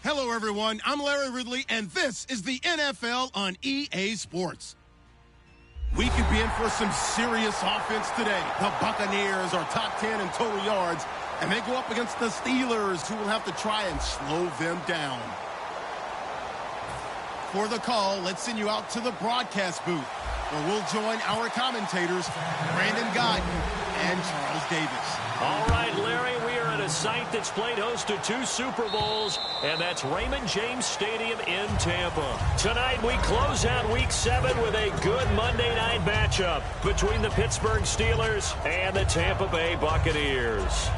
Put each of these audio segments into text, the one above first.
Hello, everyone. I'm Larry Ridley, and this is the NFL on EA Sports. We could be in for some serious offense today. The Buccaneers are top 10 in total yards, and they go up against the Steelers, who will have to try and slow them down. For the call, let's send you out to the broadcast booth, where we'll join our commentators, Brandon Godden and Charles Davis. All right, Larry, we are at a site that's played host to 2 Super Bowls, and that's Raymond James Stadium in Tampa. Tonight, we close out Week 7 with a good Monday night matchup between the Pittsburgh Steelers and the Tampa Bay Buccaneers.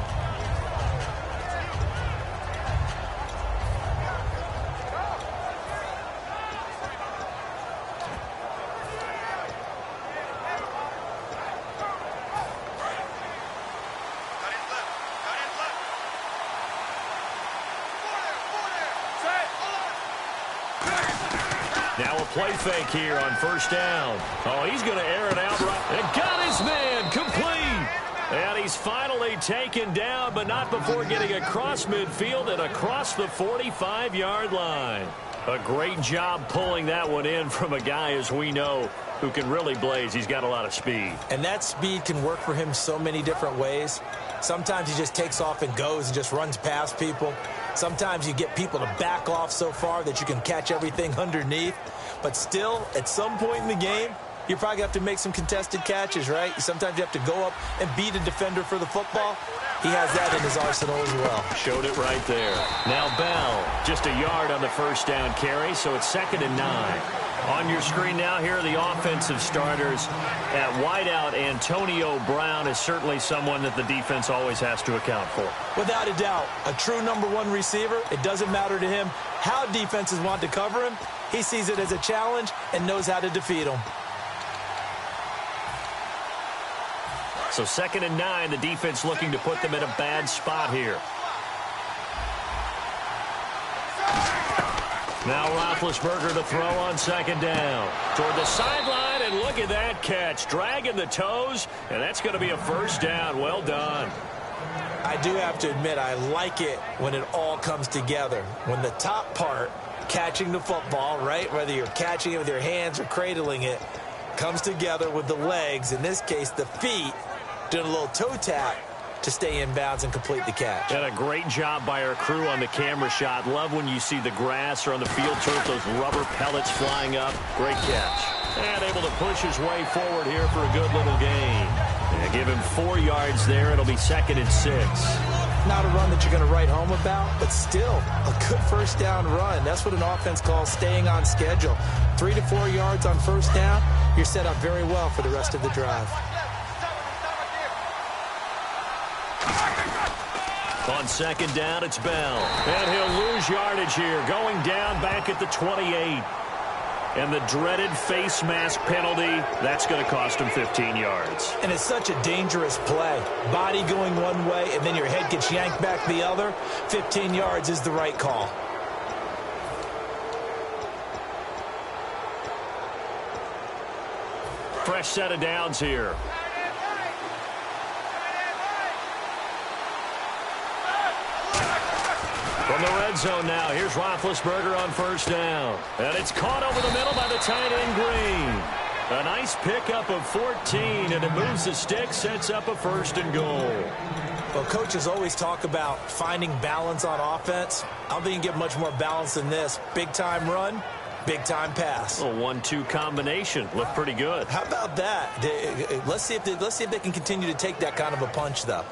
Now a play fake here on first down. Oh, he's going to air it out right. And got his man complete. And he's finally taken down, but not before getting across midfield and across the 45-yard line. A great job pulling that one in from a guy, as we know, who can really blaze. He's got a lot of speed. And that speed can work for him so many different ways. Sometimes he just takes off and goes and just runs past people. Sometimes you get people to back off so far that you can catch everything underneath. But still, at some point in the game, you probably have to make some contested catches, right? Sometimes you have to go up and beat a defender for the football. He has that in his arsenal as well. Showed it right there. Now Bell, just a yard on the first down carry, so it's 2nd and 9. On your screen now, here are the offensive starters. At wideout, Antonio Brown is certainly someone that the defense always has to account for. Without a doubt, a true number 1 receiver. It doesn't matter to him how defenses want to cover him. He sees it as a challenge and knows how to defeat them. So 2nd and 9, the defense looking to put them in a bad spot here. Now Roethlisberger to throw on 2nd down. Toward the sideline, and look at that catch. Dragging the toes, and that's going to be a first down. Well done. I do have to admit, I like it when it all comes together. When the top part, catching the football, right, whether you're catching it with your hands or cradling it, comes together with the legs, in this case the feet, doing a little toe tap to stay in bounds and complete the catch. And a great job by our crew on the camera shot. Love when you see the grass or on the field turf, those rubber pellets flying up. Great catch. And able to push his way forward here for a good little gain. And give him 4 yards there. It'll be 2nd and 6. Not a run that you're going to write home about, but still a good first down run. That's what an offense calls staying on schedule. 3 to 4 yards on first down, you're set up very well for the rest of the drive. On 2nd down, it's Bell. And he'll lose yardage here, going down back at the 28. And the dreaded face mask penalty, that's going to cost him 15 yards. And it's such a dangerous play. Body going one way, and then your head gets yanked back the other. 15 yards is the right call. Fresh set of downs here. From the red zone now, here's Roethlisberger on first down. And it's caught over the middle by the tight end Green. A nice pickup of 14, and it moves the stick, sets up a 1st and goal. Well, coaches always talk about finding balance on offense. I don't think you can get much more balance than this. Big-time run, big-time pass. A 1-2 combination. Looked pretty good. How about that? Let's see if they can continue to take that kind of a punch, though.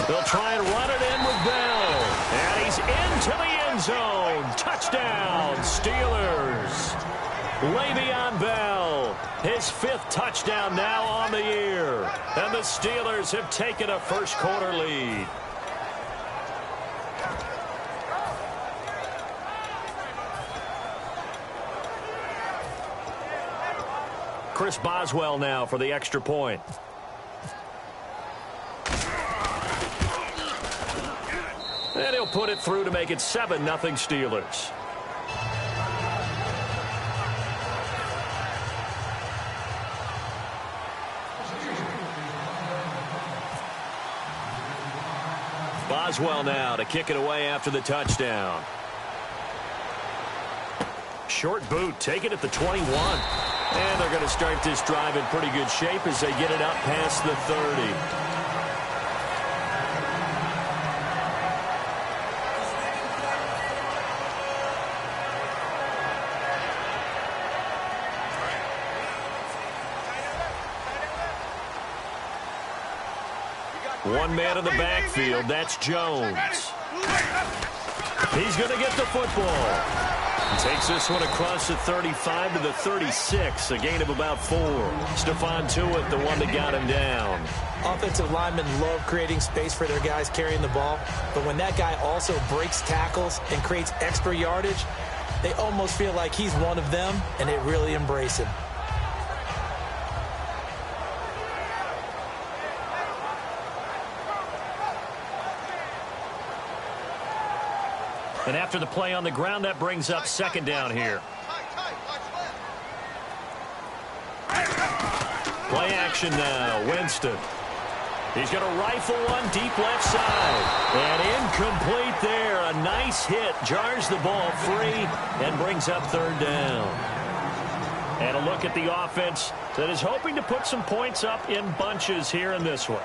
They'll try and run it in with Bell. And he's into the end zone. Touchdown, Steelers. Le'Veon Bell, his 5th touchdown now on the year. And the Steelers have taken a first-quarter lead. Chris Boswell now for the extra point. And he'll put it through to make it 7-0 Steelers. Boswell now to kick it away after the touchdown. Short boot, take it at the 21. And they're going to start this drive in pretty good shape as they get it up past the 30. One man in the backfield, that's Jones. He's going to get the football. He takes this one across the 35 to the 36, a gain of about 4. Stephon Tuitt, the one that got him down. Offensive linemen love creating space for their guys carrying the ball, but when that guy also breaks tackles and creates extra yardage, they almost feel like he's one of them, and they really embrace him. And after the play on the ground, that brings up second down here. Play action now, Winston. He's going to rifle one deep left side. And incomplete there. A nice hit. Jars the ball free and brings up third down. And a look at the offense that is hoping to put some points up in bunches here in this one.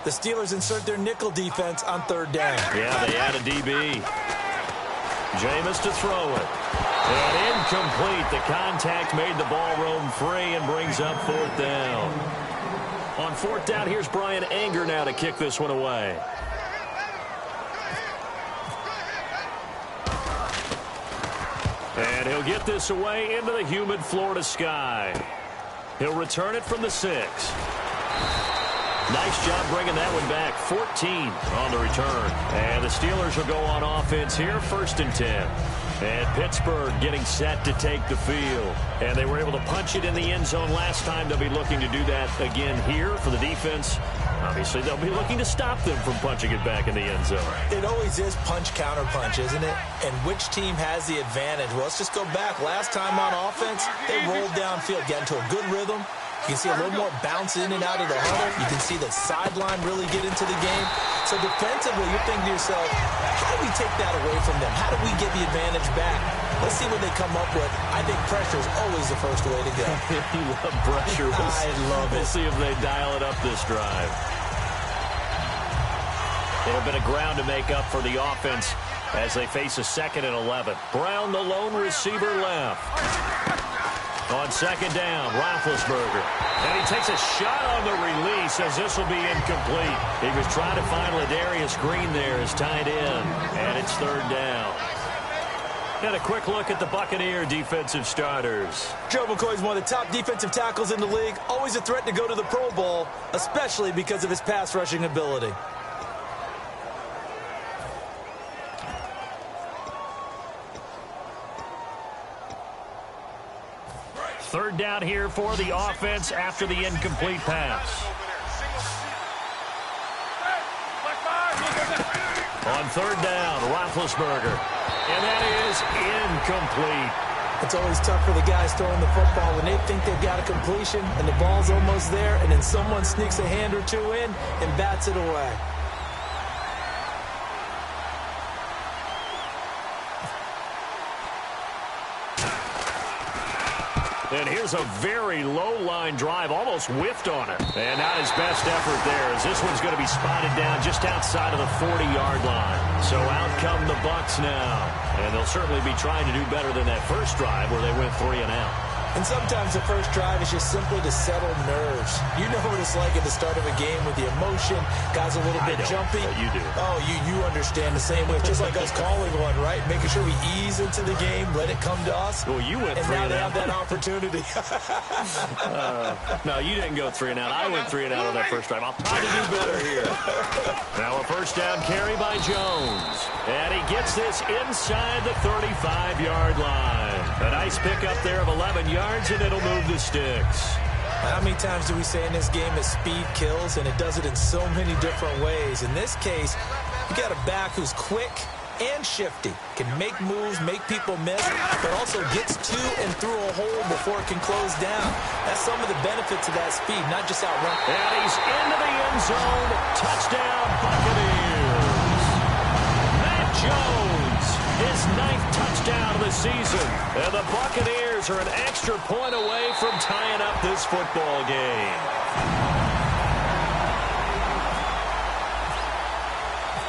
The Steelers insert their nickel defense on third down. Yeah, they add a DB. Jameis to throw it. And incomplete. The contact made the ball roam free and brings up fourth down. On fourth down, here's Brian Anger now to kick this one away. And he'll get this away into the humid Florida sky. He'll return it from the 6. Nice job bringing that one back. 14 on the return. And the Steelers will go on offense here, 1st and 10. And Pittsburgh getting set to take the field. And they were able to punch it in the end zone last time. They'll be looking to do that again here for the defense. Obviously, they'll be looking to stop them from punching it back in the end zone. It always is punch-counter-punch, isn't it? And which team has the advantage? Well, let's just go back. Last time on offense, they rolled downfield, got into a good rhythm. You can see a little more bounce in and out of the huddle. You can see the sideline really get into the game. So defensively, you're thinking to yourself, how do we take that away from them? How do we get the advantage back? Let's see what they come up with. I think pressure is always the first way to go. You love pressure. I love it. We'll see if they dial it up this drive. It'll been a ground to make up for the offense as they face a 2nd and 11. Brown, the lone receiver, left. On second down, Roethlisberger. And he takes a shot on the release as this will be incomplete. He was trying to find Ladarius Green there as tight end. And it's third down. And a quick look at the Buccaneer defensive starters. Joe McCoy is one of the top defensive tackles in the league. Always a threat to go to the Pro Bowl, especially because of his pass rushing ability. Third down here for the offense after the incomplete pass. On third down, Roethlisberger. And that is incomplete. It's always tough for the guys throwing the football when they think they've got a completion and the ball's almost there, and then someone sneaks a hand or two in and bats it away. And here's a very low-line drive, almost whiffed on it. And not his best effort there, as this one's going to be spotted down just outside of the 40-yard line. So out come the Bucs now. And they'll certainly be trying to do better than that first drive where they went 3 and out. And sometimes the first drive is just simply to settle nerves. You know what it's like at the start of a game with the emotion. Guys a little bit jumpy. You do. Oh, you understand the same way. Just like us calling one, right? Making sure we ease into the game, let it come to us. Well, you went 3 and out. And now they have that opportunity. No, you didn't go 3 and out. I went 3 and out on that first drive. I'll try to do better here. Now a first down carry by Jones. And he gets this inside the 35-yard line. A nice pickup there of 11 yards, and it'll move the sticks. How many times do we say in this game that speed kills, and it does it in so many different ways? In this case, you got a back who's quick and shifty, can make moves, make people miss, but also gets to and through a hole before it can close down. That's some of the benefits of that speed, not just outrun. And he's into the end zone. Touchdown, Buccaneers. Matt Jones, his 9th touchdown of the season. And the Buccaneers are an extra point away from tying up this football game.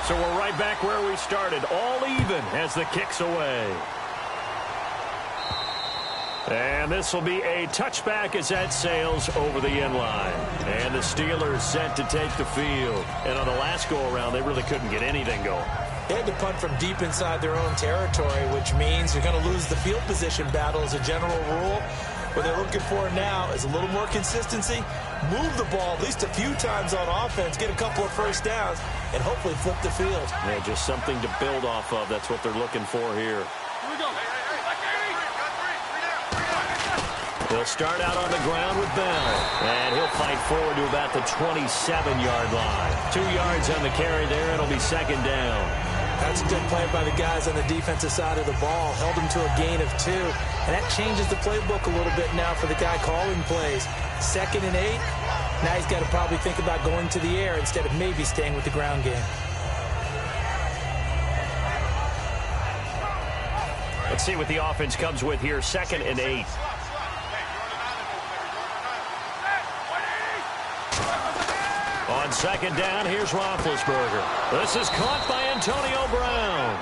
So we're right back where we started, all even as the kick's away. And this will be a touchback as that sails over the end line. And the Steelers set to take the field. And on the last go-around, they really couldn't get anything going. They had to punt from deep inside their own territory, which means you're going to lose the field position battle as a general rule. What they're looking for now is a little more consistency, move the ball at least a few times on offense, get a couple of first downs, and hopefully flip the field. Yeah, just something to build off of. That's what they're looking for here. Here we go. He'll start out on the ground with Bell. And he'll fight forward to about the 27-yard line. 2 yards on the carry there. It'll be second down. That's a good play by the guys on the defensive side of the ball. Held him to a gain of 2. And that changes the playbook a little bit now for the guy calling plays. 2nd and 8. Now he's got to probably think about going to the air instead of maybe staying with the ground game. Let's see what the offense comes with here. 2nd and 8. On second down, here's Roethlisberger. This is caught by Antonio Brown.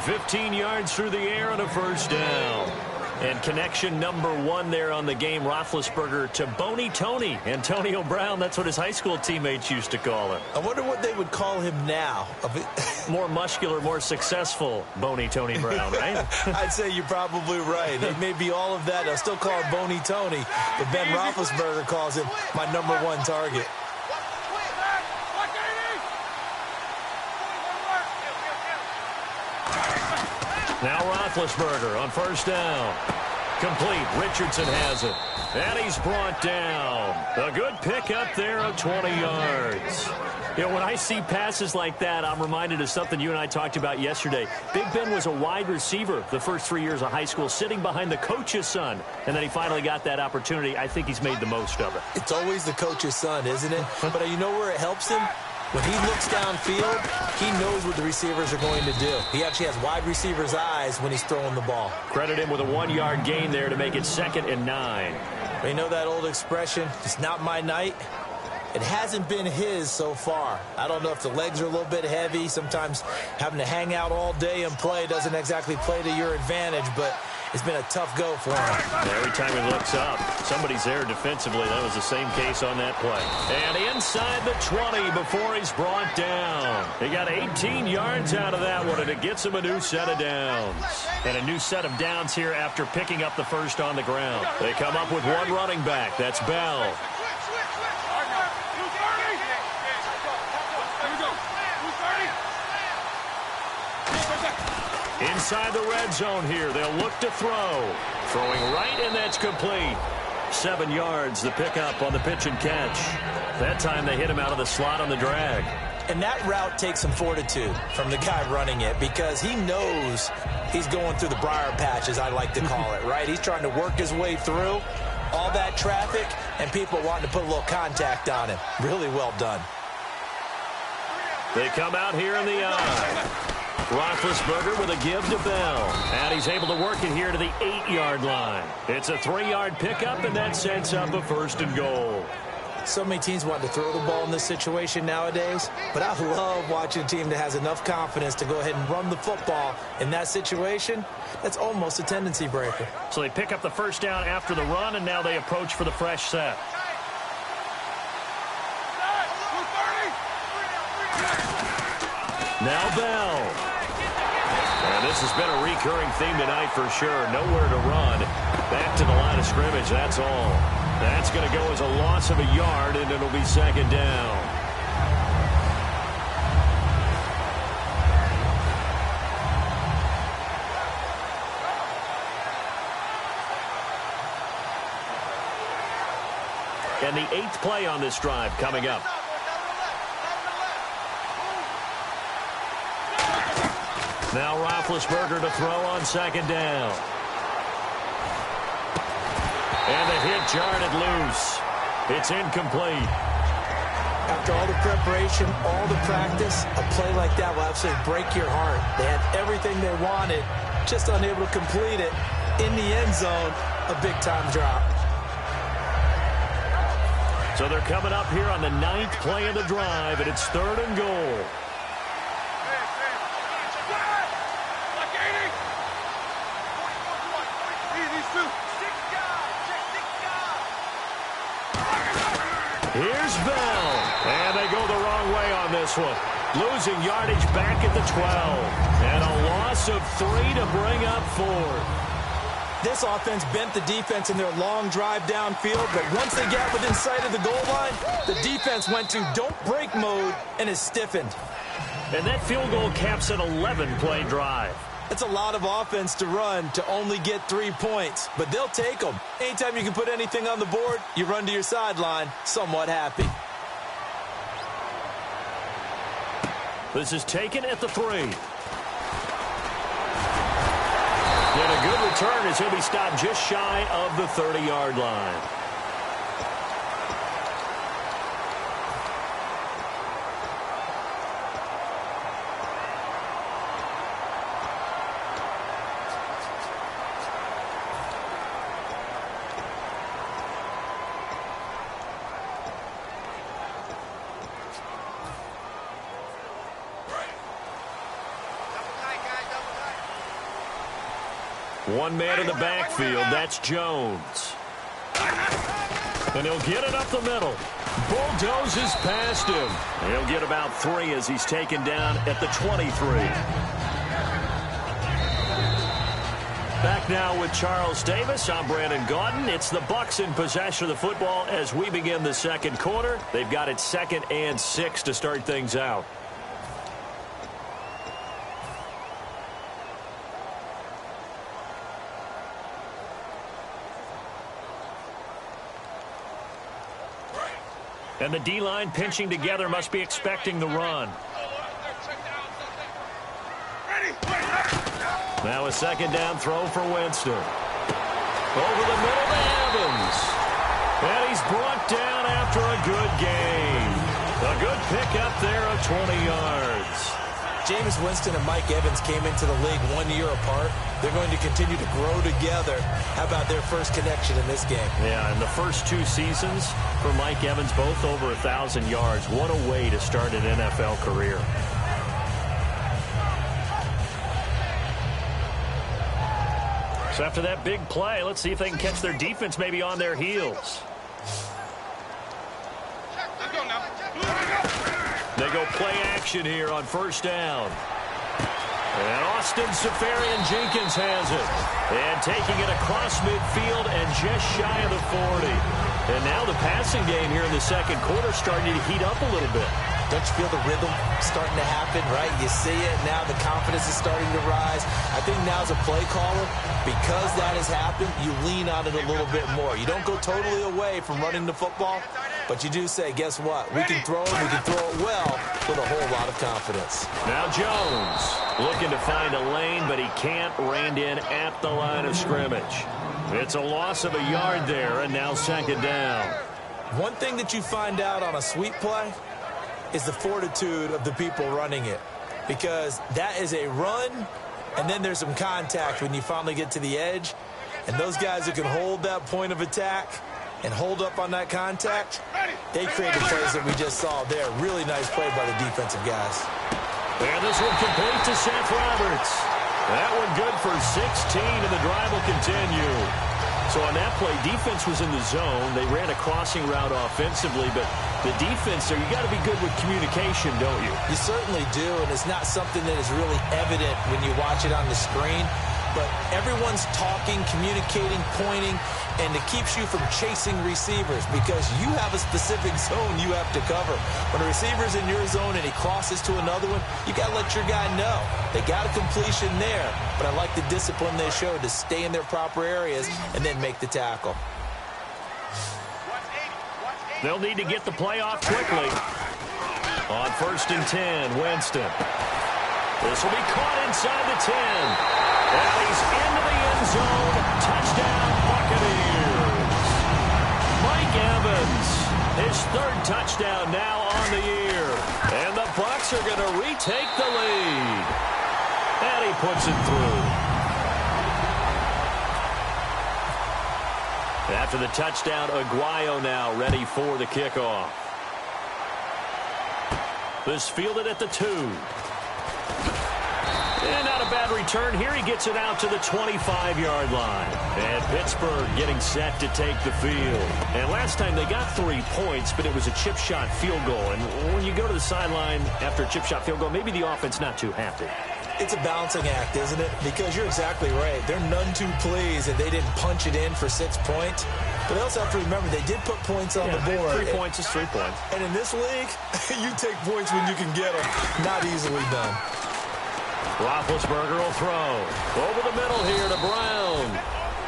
15 yards through the air and a first down. And connection number 1 there on the game, Roethlisberger to Boney Tony. Antonio Brown, that's what his high school teammates used to call him. I wonder what they would call him now. More muscular, more successful Boney Tony Brown, right? I'd say you're probably right. It may be all of that. They'll still call him Boney Tony, but Ben Roethlisberger calls him my number 1 target. Now Roethlisberger on first down. Complete. Richardson has it. And he's brought down. A good pickup there of 20 yards. You know, when I see passes like that, I'm reminded of something you and I talked about yesterday. Big Ben was a wide receiver the first 3 years of high school, sitting behind the coach's son. And then he finally got that opportunity. I think he's made the most of it. It's always the coach's son, isn't it? But you know where it helps him? When he looks downfield, he knows what the receivers are going to do. He actually has wide receivers' eyes when he's throwing the ball. Credit him with a 1-yard gain there to make it 2nd and 9. You know that old expression, it's not my night? It hasn't been his so far. I don't know if the legs are a little bit heavy. Sometimes having to hang out all day and play doesn't exactly play to your advantage, but it's been a tough go for him. Every time he looks up, somebody's there defensively. That was the same case on that play. And inside the 20 before he's brought down. He got 18 yards out of that one, and it gets him a new set of downs. And a new set of downs here after picking up the first on the ground. They come up with 1 running back. That's Bell. Inside the red zone here. They'll look to throw. Throwing right, and that's complete. 7 yards, the pickup on the pitch and catch. That time they hit him out of the slot on the drag. And that route takes some fortitude from the guy running it because he knows he's going through the briar patch, as I like to call it, right? He's trying to work his way through all that traffic and people wanting to put a little contact on him. Really well done. They come out here in the eye. Roethlisberger with a give to Bell. And he's able to work it here to the 8-yard line. It's a 3-yard pickup, and that sets up a 1st and goal. So many teams want to throw the ball in this situation nowadays, but I love watching a team that has enough confidence to go ahead and run the football in that situation. That's almost a tendency breaker. So they pick up the first down after the run, and now they approach for the fresh set. Now Bell. And this has been a recurring theme tonight for sure. Nowhere to run. Back to the line of scrimmage, that's all. That's going to go as a loss of a yard, and it'll be 2nd down. And the 8th play on this drive coming up. Now Roethlisberger to throw on 2nd down. And the hit jarred it loose. It's incomplete. After all the preparation, all the practice, a play like that will absolutely break your heart. They had everything they wanted, just unable to complete it. In the end zone, a big-time drop. So they're coming up here on the 9th play of the drive, and it's 3rd and goal. Here's Bell, and they go the wrong way on this one. Losing yardage back at the 12, and a loss of 3 to bring up 4. This offense bent the defense in their long drive downfield, but once they got within sight of the goal line, the defense went to don't break mode and is stiffened. And that field goal caps an 11-play drive. It's a lot of offense to run to only get 3 points, but they'll take them. Anytime you can put anything on the board, you run to your sideline somewhat happy. This is taken at the 3. And a good return as he'll be stopped just shy of the 30-yard line. One man in the backfield, that's Jones. And he'll get it up the middle. Bulldozes past him. He'll get about 3 as he's taken down at the 23. Back now with Charles Davis. I'm Brandon Gaudin. It's the Bucs in possession of the football as we begin the 2nd quarter. They've got it 2nd and 6 to start things out. And the D-line pinching together must be expecting the run. Now a 2nd down throw for Winston. Over the middle to Evans. And he's brought down after a good gain. A good pickup there of 20 yards. Jameis Winston and Mike Evans came into the league 1 year apart. They're going to continue to grow together. How about their first connection in this game? Yeah, in the first 2 seasons for Mike Evans, both over 1,000 yards. What a way to start an NFL career. So after that big play, let's see if they can catch their defense maybe on their heels. They go play action here on 1st down. And Austin Seferian-Jenkins has it. And taking it across midfield and just shy of the 40. And now the passing game here in the 2nd quarter starting to heat up a little bit. Don't you feel the rhythm starting to happen, right? You see it now. The confidence is starting to rise. I think now as a play caller, because that has happened, you lean on it a little bit more. You don't go totally away from running the football, but you do say, guess what? We can throw it, we can throw it well with a whole lot of confidence. Now Jones looking to find a lane, but he can't. Reined in at the line of scrimmage. It's a loss of a yard there, and now 2nd down. One thing that you find out on a sweep play is the fortitude of the people running it, because that is a run, and then there's some contact when you finally get to the edge, and those guys who can hold that point of attack and hold up on that contact, they create the plays that we just saw there. Really nice play by the defensive guys. And this one complete to Seth Roberts. That one good for 16, and the drive will continue. So on that play, defense was in the zone. They ran a crossing route offensively, but the defense there, you got to be good with communication, don't you? You certainly do, and it's not something that is really evident when you watch it on the screen. But everyone's talking, communicating, pointing, and it keeps you from chasing receivers because you have a specific zone you have to cover. When a receiver's in your zone and he crosses to another one, you got to let your guy know. They got a completion there, but I like the discipline they showed to stay in their proper areas and then make the tackle. They'll need to get the play off quickly. On 1st and 10, Winston. This will be caught inside the 10. And he's into the end zone. Touchdown, Buccaneers. Mike Evans, his 3rd touchdown now on the year. And the Bucs are going to retake the lead. And he puts it through. After the touchdown, Aguayo now ready for the kickoff. This fielded at the 2. And not a bad return here. He gets it out to the 25-yard line. And Pittsburgh getting set to take the field. And last time they got 3 points, but it was a chip shot field goal. And when you go to the sideline after a chip shot field goal, maybe the offense not too happy. It's a balancing act, isn't it? Because you're exactly right. They're none too pleased that they didn't punch it in for 6 points. But they also have to remember they did put points on the board. 3 points is 3 points. And in this league, you take points when you can get them. Not easily done. Roethlisberger will throw. Over the middle here to Brown.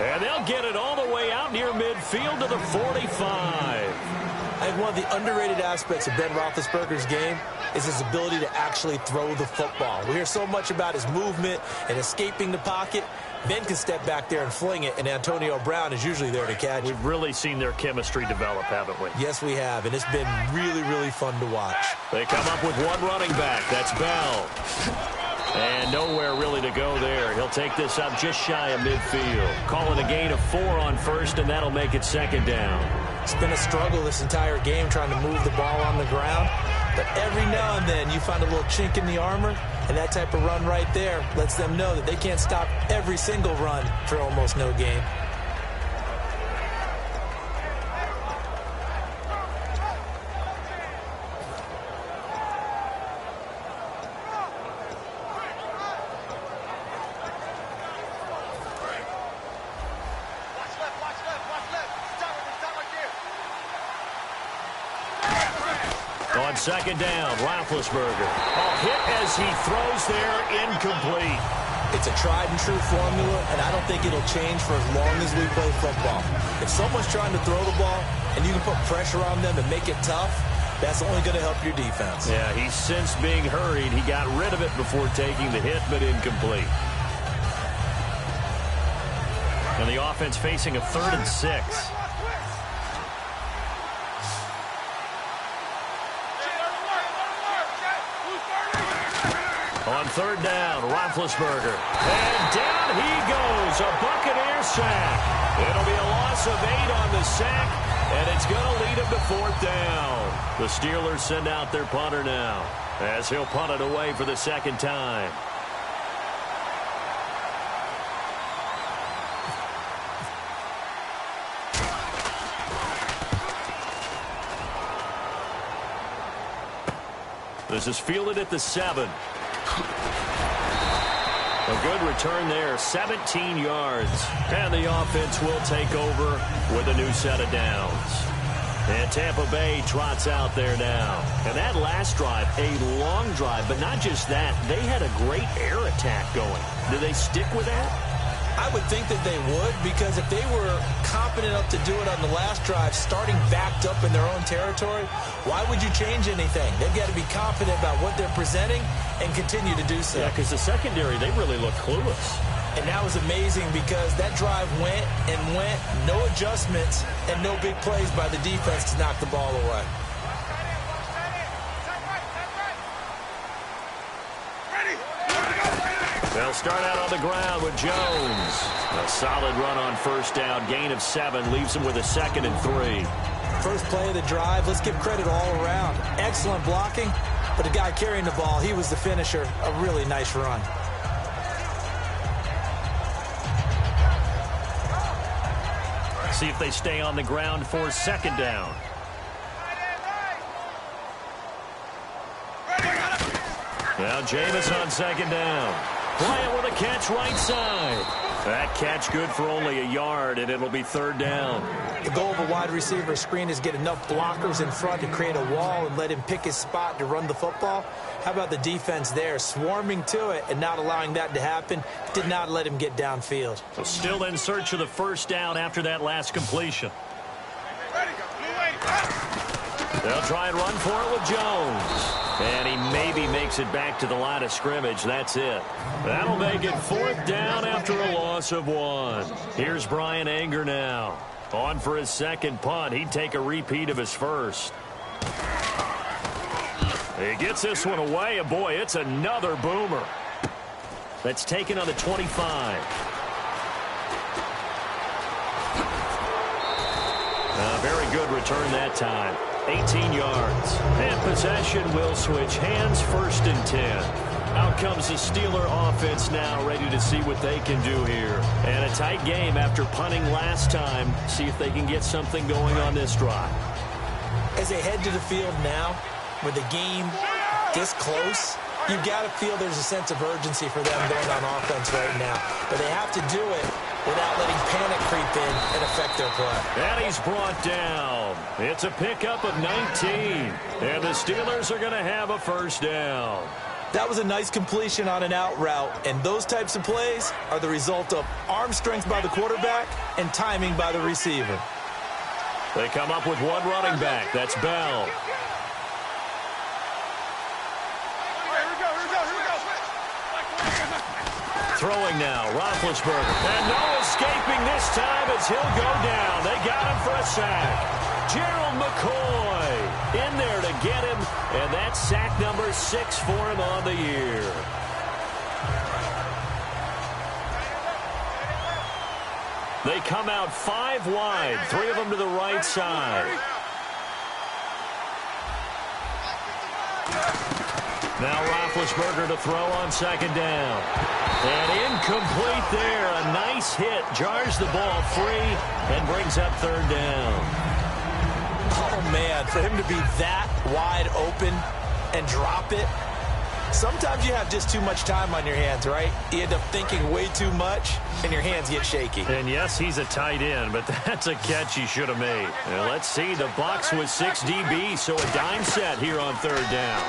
And they'll get it all the way out near midfield to the 45. I think one of the underrated aspects of Ben Roethlisberger's game is his ability to actually throw the football. We hear so much about his movement and escaping the pocket. Ben can step back there and fling it, and Antonio Brown is usually there to catch it. We've really seen their chemistry develop, haven't we? Yes, we have, and it's been really, really fun to watch. They come up with one running back. That's Bell. And nowhere really to go there. He'll take this up just shy of midfield. Calling a gain of 4 on 1st, and that'll make it 2nd down. It's been a struggle this entire game trying to move the ball on the ground. But every now and then you find a little chink in the armor, and that type of run right there lets them know that they can't stop every single run for almost no gain. On 2nd down, Roethlisberger. Hit as he throws there, incomplete. It's a tried-and-true formula, and I don't think it'll change for as long as we play football. If someone's trying to throw the ball and you can put pressure on them and make it tough, that's only going to help your defense. Yeah, he's since being hurried. He got rid of it before taking the hit, but incomplete. And the offense facing a 3rd and 6. On 3rd down, Roethlisberger. And down he goes, a Buccaneer sack. It'll be a loss of 8 on the sack, and it's going to lead him to 4th down. The Steelers send out their punter now, as he'll punt it away for the 2nd time. This is fielded at the 7. A good return there, 17 yards. And the offense will take over with a new set of downs. And Tampa Bay trots out there now. And that last drive, a long drive, but not just that. They had a great air attack going. Do they stick with that? I would think that they would, because if they were confident enough to do it on the last drive, starting backed up in their own territory, why would you change anything? They've got to be confident about what they're presenting and continue to do so. Yeah, because the secondary, they really look clueless. And that was amazing because that drive went and went, no adjustments and no big plays by the defense to knock the ball away. They'll start out on the ground with Jones. A solid run on 1st down. Gain of 7 leaves him with a 2nd and 3. First play of the drive, let's give credit all around. Excellent blocking, but the guy carrying the ball, he was the finisher. A really nice run. See if they stay on the ground for 2nd down. Now Jameis on 2nd down. Playing with a catch right side. That catch good for only a yard, and it'll be 3rd down. The goal of a wide receiver screen is get enough blockers in front to create a wall and let him pick his spot to run the football. How about the defense there, swarming to it and not allowing that to happen? Did not let him get downfield. So still in search of the 1st down after that last completion. They'll try and run for it with Jones. And he maybe makes it back to the line of scrimmage. That's it. That'll make it 4th down after a loss of 1. Here's Brian Anger now. On for his second punt. He'd take a repeat of his first. He gets this one away, and boy, it's another boomer. That's taken on the 25. A very good return that time. 18 yards. And possession will switch hands, 1st and 10. Out comes the Steeler offense now, ready to see what they can do here. And a tight game after punting last time. See if they can get something going on this drive. As they head to the field now, with the game this close, you've got to feel there's a sense of urgency for them going on offense right now. But they have to do it without letting panic creep in and affect their play. And he's brought down. It's a pickup of 19. And the Steelers are going to have a 1st down. That was a nice completion on an out route, and those types of plays are the result of arm strength by the quarterback and timing by the receiver. They come up with one running back. That's Bell. Throwing now, Roethlisberger. And no escaping this time as he'll go down. They got him for a sack. Gerald McCoy in there to get him, and that's sack number 6 for him on the year. They come out 5 wide, 3 of them to the right side. Now Roethlisberger to throw on 2nd down. And incomplete there. A nice hit. Jars the ball free and brings up 3rd down. Oh, man, for him to be that wide open and drop it. Sometimes you have just too much time on your hands, right? You end up thinking way too much, and your hands get shaky. And yes, he's a tight end, but that's a catch he should have made. And let's see, the Bucs with 6 DBs, so a dime set here on 3rd down.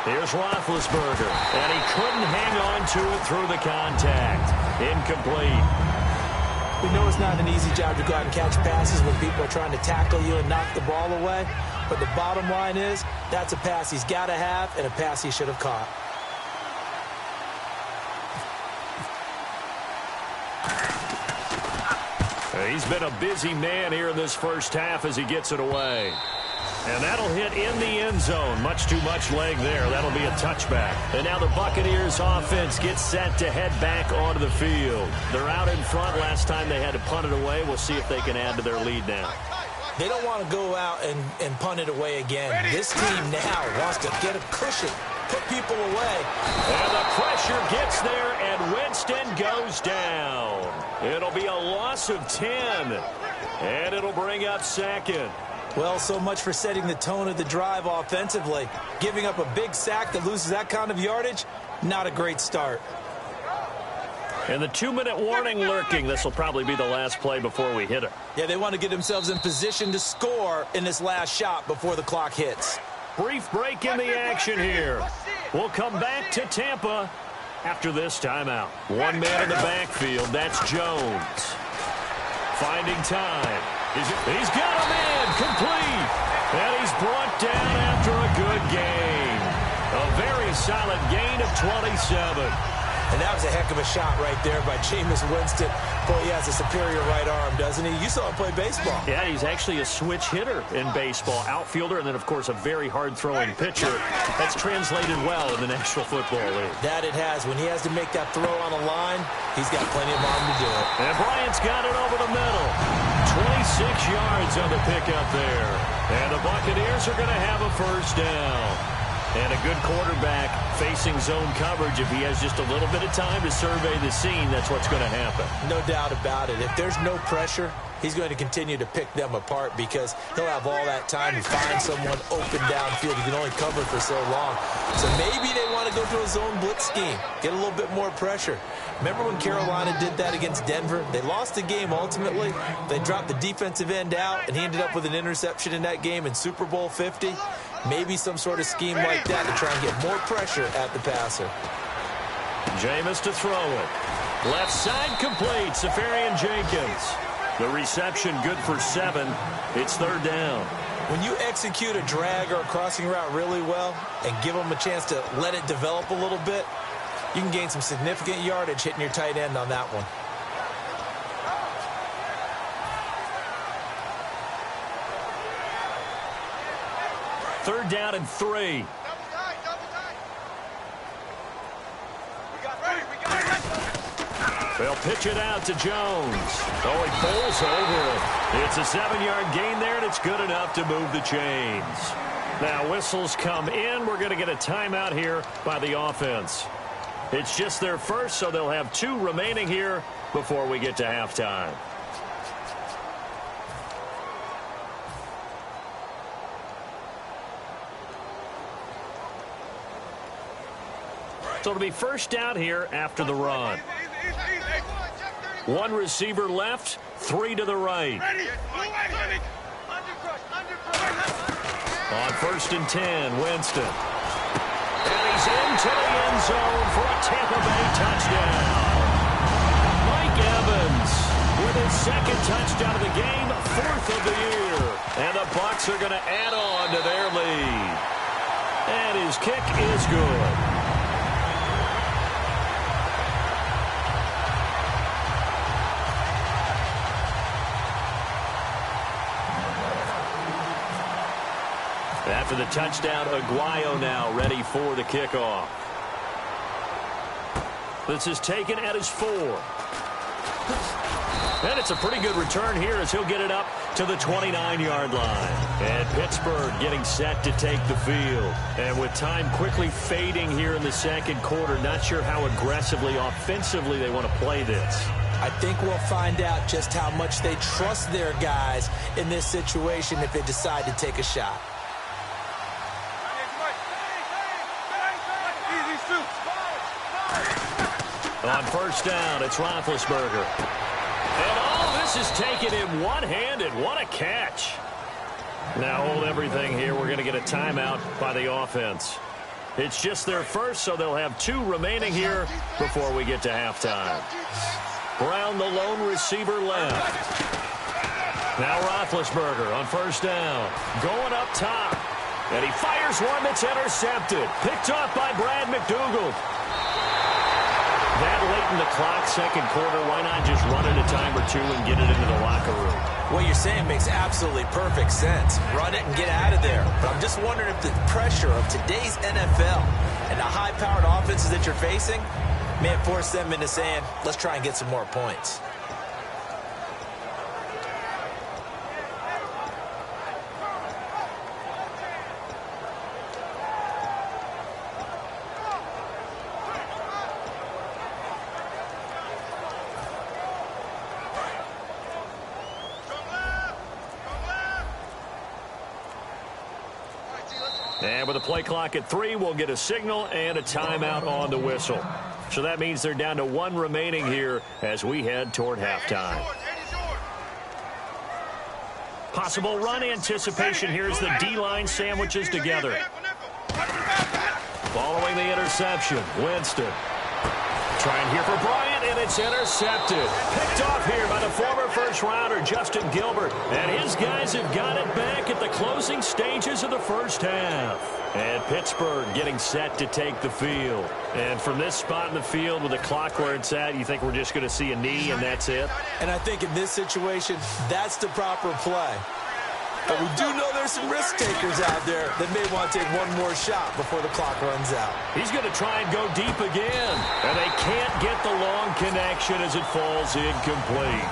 Here's Roethlisberger, and he couldn't hang on to it through the contact. Incomplete. We know it's not an easy job to go out and catch passes when people are trying to tackle you and knock the ball away. But the bottom line is, that's a pass he's got to have and a pass he should have caught. He's been a busy man here in this first half as he gets it away. And that'll hit in the end zone. Much too much leg there. That'll be a touchback. And now the Buccaneers offense gets set to head back onto the field. They're out in front. Last time they had to punt it away. We'll see if they can add to their lead now. They don't want to go out and punt it away again. This team now wants to get a cushion, put people away. And the pressure gets there, and Winston goes down. It'll be a loss of 10, and it'll bring up 2nd. Well, so much for setting the tone of the drive offensively. Giving up a big sack that loses that kind of yardage, not a great start. And the 2-minute warning lurking. This will probably be the last play before we hit it. Yeah, they want to get themselves in position to score in this last shot before the clock hits. Brief break in the action here. We'll come back to Tampa after this timeout. One man in the backfield. That's Jones. Finding time. He's got a man complete. And he's brought down after a good gain. A very solid gain of 27. And that was a heck of a shot right there by Jameis Winston. Boy, he has a superior right arm, doesn't he? You saw him play baseball. Yeah, he's actually a switch hitter in baseball. Outfielder, and then, of course, a very hard-throwing pitcher. That's translated well in the National Football League. That it has. When he has to make that throw on a line, he's got plenty of arm to do it. And Bryant's got it over the middle. 26 yards on the pickup there. And the Buccaneers are going to have a 1st down. And a good quarterback facing zone coverage. If he has just a little bit of time to survey the scene, that's what's going to happen. No doubt about it. If there's no pressure, he's going to continue to pick them apart because he'll have all that time to find someone open downfield. He can only cover for so long. So maybe they want to go to a zone blitz scheme, get a little bit more pressure. Remember when Carolina did that against Denver? They lost the game ultimately. They dropped the defensive end out, and he ended up with an interception in that game in Super Bowl 50. Maybe some sort of scheme like that to try and get more pressure at the passer. Jameis to throw it. Left side complete. Safarian Jenkins. The reception good for 7. It's third down. When you execute a drag or a crossing route really well and give them a chance to let it develop a little bit, you can gain some significant yardage hitting your tight end on that one. Third down and 3. They'll pitch it out to Jones. Oh, he pulls over it. It's a 7-yard gain there, and it's good enough to move the chains. Now whistles come in. We're going to get a timeout here by the offense. It's just their first, so they'll have 2 remaining here before we get to halftime. So it'll be first down here after the run. 1 receiver left, 3 to the right. On first and 10, Winston. And he's into the end zone for a Tampa Bay touchdown. Mike Evans with his 2nd touchdown of the game, 4th of the year. And the Bucs are going to add on to their lead. And his kick is good. After the touchdown, Aguayo now ready for the kickoff. This is taken at his 4. And it's a pretty good return here as he'll get it up to the 29-yard line. And Pittsburgh getting set to take the field. And with time quickly fading here in the second quarter, not sure how aggressively, offensively they want to play this. I think we'll find out just how much they trust their guys in this situation if they decide to take a shot. On first down, it's Roethlisberger. And all this is taken in one-handed. What a catch. Now hold everything here. We're going to get a timeout by the offense. It's just their first, so they'll have 2 remaining here before we get to halftime. Brown, the lone receiver, left. Now Roethlisberger on first down. Going up top. And he fires one that's intercepted. Picked off by Brad McDougald. That late in the clock, second quarter, why not just run it a time or 2 and get it into the locker room? What you're saying makes absolutely perfect sense. Run it and get out of there. But I'm just wondering if the pressure of today's NFL and the high-powered offenses that you're facing may have forced them into saying, let's try and get some more points. And with a play clock at 3, we'll get a signal and a timeout on the whistle. So that means they're down to 1 remaining here as we head toward halftime. Possible run anticipation here as the D-line sandwiches together. Following the interception, Winston. Trying here for Bryant, and it's intercepted. Picked off here by the former first-rounder, Justin Gilbert. And his guys have got it back at the closing stages of the first half. And Pittsburgh getting set to take the field. And from this spot in the field with the clock where it's at, you think we're just going to see a knee and that's it? And I think in this situation, that's the proper play. But we do know there's some risk takers out there that may want to take one more shot before the clock runs out. He's going to try and go deep again. And they can't get the long connection as it falls incomplete.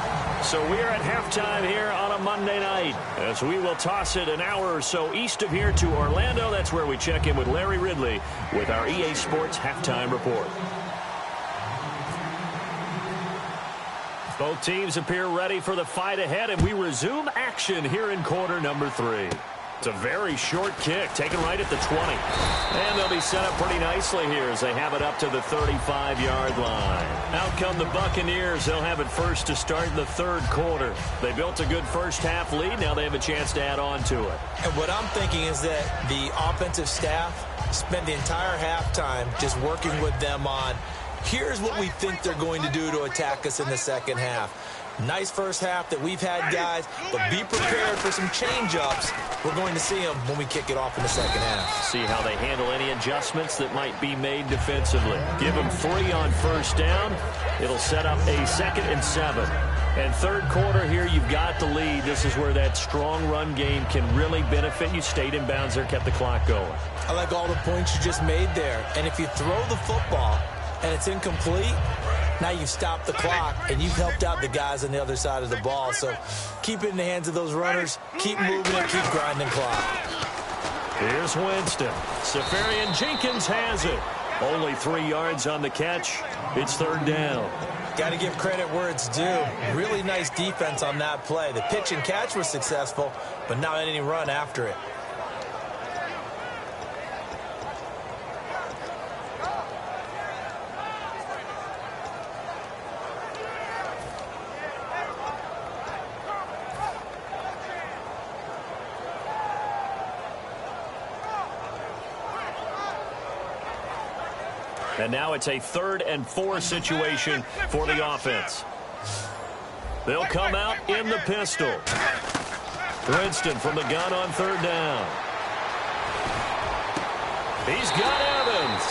So we are at halftime here on a Monday night as we will toss it an hour or so east of here to Orlando. That's where we check in with Larry Ridley with our EA Sports Halftime Report. Both teams appear ready for the fight ahead, and we resume action here in quarter number 3. It's a very short kick, taken right at the 20. And they'll be set up pretty nicely here as they have it up to the 35-yard line. Out come the Buccaneers. They'll have it first to start in the third quarter. They built a good first-half lead. Now they have a chance to add on to it. And what I'm thinking is that the offensive staff spent the entire halftime just working with them on here's what we think they're going to do to attack us in the second half. Nice first half that we've had, guys, but be prepared for some change-ups. We're going to see them when we kick it off in the second half. See how they handle any adjustments that might be made defensively. Give them 3 on first down. It'll set up a 2nd and 7. And third quarter here, you've got the lead. This is where that strong run game can really benefit you. Stayed in bounds there, kept the clock going. I like all the points you just made there. And if you throw the football and it's incomplete, now you've stopped the clock and you've helped out the guys on the other side of the ball. So keep it in the hands of those runners. Keep moving it. Keep grinding clock. Here's Winston. Safarian Jenkins has it. Only 3 yards on the catch. It's third down. Got to give credit where it's due. Really nice defense on that play. The pitch and catch was successful, but not any run after it. And now it's a 3rd and 4 situation for the offense. They'll come out in the pistol. Winston from the gun on 3rd down. He's got Evans.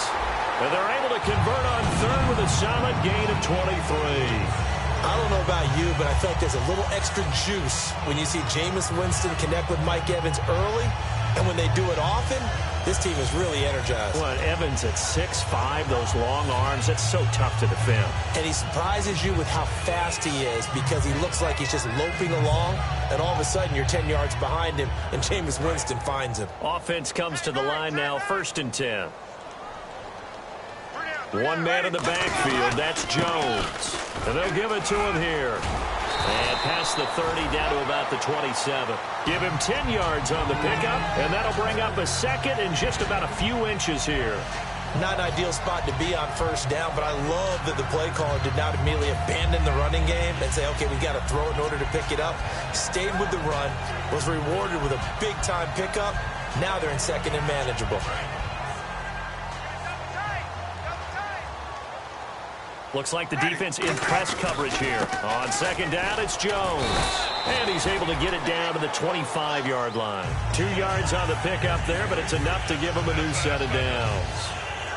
And they're able to convert on 3rd with a solid gain of 23. I don't know about you, but I feel like there's a little extra juice when you see Jameis Winston connect with Mike Evans early. And when they do it often, this team is really energized. Well, Evans at 6'5", those long arms, that's so tough to defend. And he surprises you with how fast he is because he looks like he's just loping along, and all of a sudden you're 10 yards behind him, and Jameis Winston finds him. Offense comes to the line now, 1st and 10. One man in the backfield, that's Jones. And they'll give it to him here. And past the 30 down to about the 27. Give him 10 yards on the pickup, and that'll bring up a 2nd and just about a few inches here. Not an ideal spot to be on first down, but I love that the play caller did not immediately abandon the running game and say, okay, we got to throw it in order to pick it up. Stayed with the run, was rewarded with a big-time pickup. Now they're in 2nd and manageable. Looks like the defense in press coverage here. On 2nd down, it's Jones. And he's able to get it down to the 25-yard line. 2 yards on the pickup there, but it's enough to give him a new set of downs.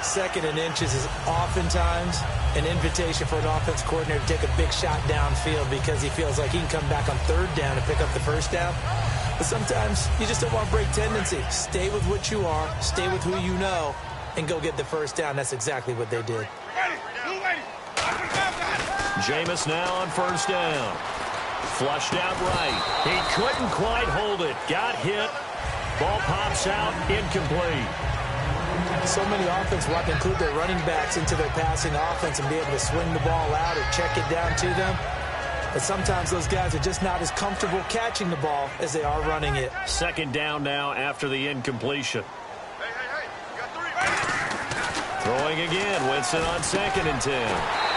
2nd and inches is oftentimes an invitation for an offense coordinator to take a big shot downfield because he feels like he can come back on 3rd down and pick up the first down. But sometimes you just don't want to break tendency. Stay with what you are, stay with who you know, and go get the first down. That's exactly what they did. Jameis now on 1st down. Flushed out right. He couldn't quite hold it. Got hit. Ball pops out. Incomplete. So many offenses want to include their running backs into their passing offense and be able to swing the ball out or check it down to them. But sometimes those guys are just not as comfortable catching the ball as they are running it. 2nd down now after the incompletion. Throwing again. Winston on 2nd and 10.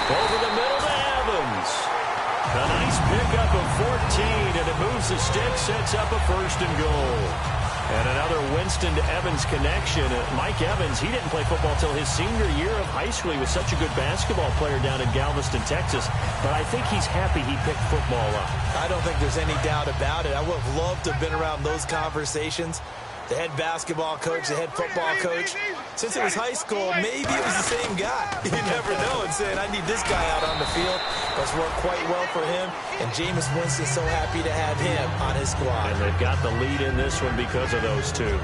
Over the middle to Evans. A nice pickup of 14, and it moves the stick, sets up a 1st and goal. And another Winston to Evans connection. Mike Evans, he didn't play football until his senior year of high school. He was such a good basketball player down in Galveston, Texas. But I think he's happy he picked football up. I don't think there's any doubt about it. I would have loved to have been around those conversations. The head basketball coach, the head football coach. Since it was high school, maybe it was the same guy. You never know. And saying, I need this guy out on the field. That's worked quite well for him. And Jameis Winston's so happy to have him on his squad. And they've got the lead in this one because of those two.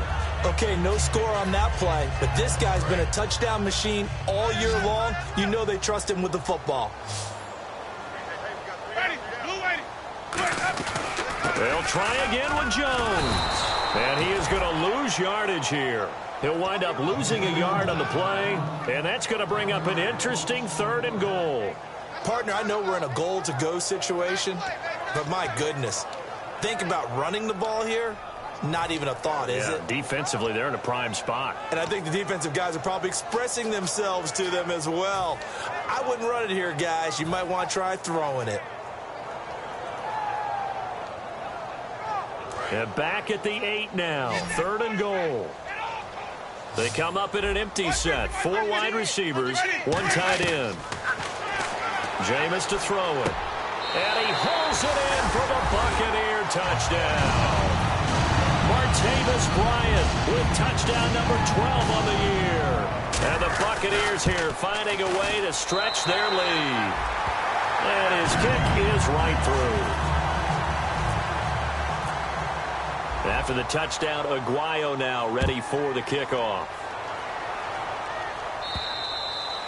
Okay, no score on that play. But this guy's been a touchdown machine all year long. You know they trust him with the football. They'll try again with Jones. And he is going to lose yardage here. He'll wind up losing a yard on the play, and that's going to bring up an interesting 3rd and goal. Partner, I know we're in a goal-to-go situation, but my goodness, think about running the ball here. Not even a thought, is it? Defensively, they're in a prime spot. And I think the defensive guys are probably expressing themselves to them as well. I wouldn't run it here, guys. You might want to try throwing it. And back at the 8 now. 3rd and goal. They come up in an empty set. 4 wide receivers, 1 tight end. Jameis to throw it. And he hauls it in for the Buccaneer touchdown. Martavis Bryant with touchdown number 12 on the year. And the Buccaneers here finding a way to stretch their lead. And his kick is right through. After the touchdown, Aguayo now ready for the kickoff.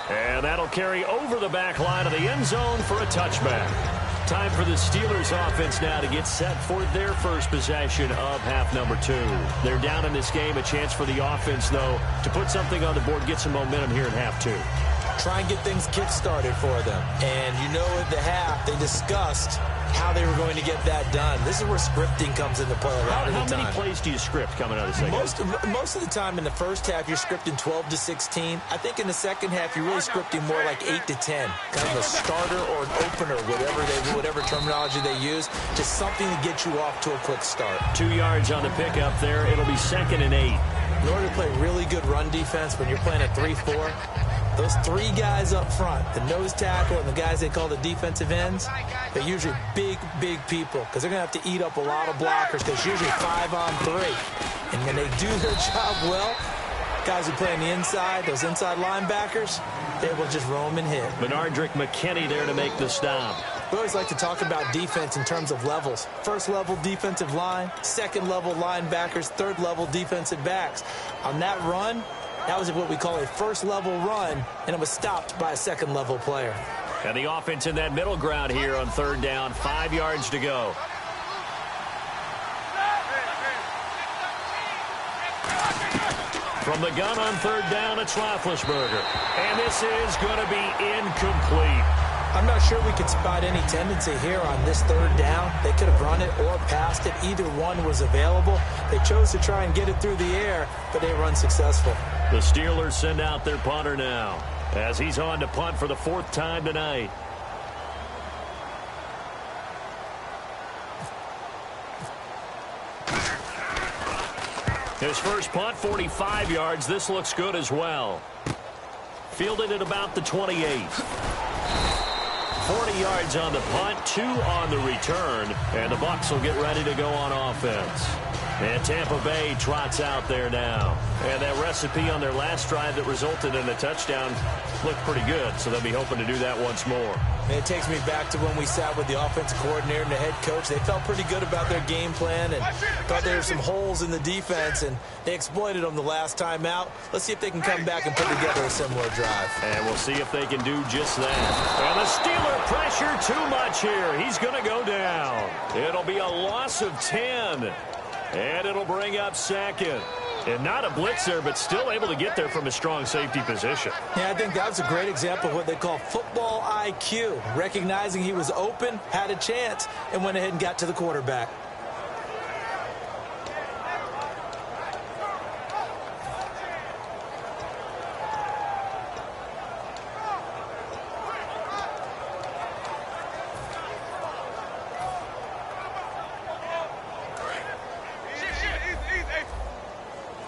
And that'll carry over the back line of the end zone for a touchback. Time for the Steelers offense now to get set for their first possession of half number 2. They're down in this game. A chance for the offense, though, to put something on the board, get some momentum here in half 2. Try and get things kick-started for them. And you know at the half, they discussed how they were going to get that done. This is where scripting comes into play a lot of the time. How many plays do you script coming out of the second? Most of the time in the first half, you're scripting 12 to 16. I think in the second half, you're really scripting more like 8 to 10. Kind of a starter or an opener, whatever terminology they use. Just something to get you off to a quick start. 2 yards on the pickup there. It'll be 2nd and 8. In order to play really good run defense when you're playing a 3-4, those 3 guys up front, the nose tackle and the guys they call the defensive ends, they're usually big people because they're going to have to eat up a lot of blockers because usually 5 on 3. And when they do their job well, guys who play on the inside, those inside linebackers, they will just roam and hit. Benardrick McKinney there to make the stop. We always like to talk about defense in terms of levels. First level defensive line, second level linebackers, third level defensive backs. On that run, that was what we call a first-level run, and it was stopped by a second-level player. And the offense in that middle ground here on 3rd down, 5 yards to go. From the gun on 3rd down, it's Roethlisberger. And this is going to be incomplete. I'm not sure we could spot any tendency here on this 3rd down. They could have run it or passed it. Either one was available. They chose to try and get it through the air, but they were unsuccessful. The Steelers send out their punter now as he's on to punt for the 4th time tonight. His first punt, 45 yards. This looks good as well. Fielded at about the 28. 40 yards on the punt, 2 on the return, and the Bucs will get ready to go on offense. And Tampa Bay trots out there now. And that recipe on their last drive that resulted in a touchdown looked pretty good, so they'll be hoping to do that once more. And it takes me back to when we sat with the offensive coordinator and the head coach. They felt pretty good about their game plan and thought there were some holes in the defense, and they exploited them the last time out. Let's see if they can come back and put together a similar drive. And we'll see if they can do just that. And the Steeler pressure too much here. He's going to go down. It'll be a loss of 10. And it'll bring up 2nd. And not a blitzer, but still able to get there from a strong safety position. Yeah, I think that was a great example of what they call football IQ. Recognizing he was open, had a chance, and went ahead and got to the quarterback.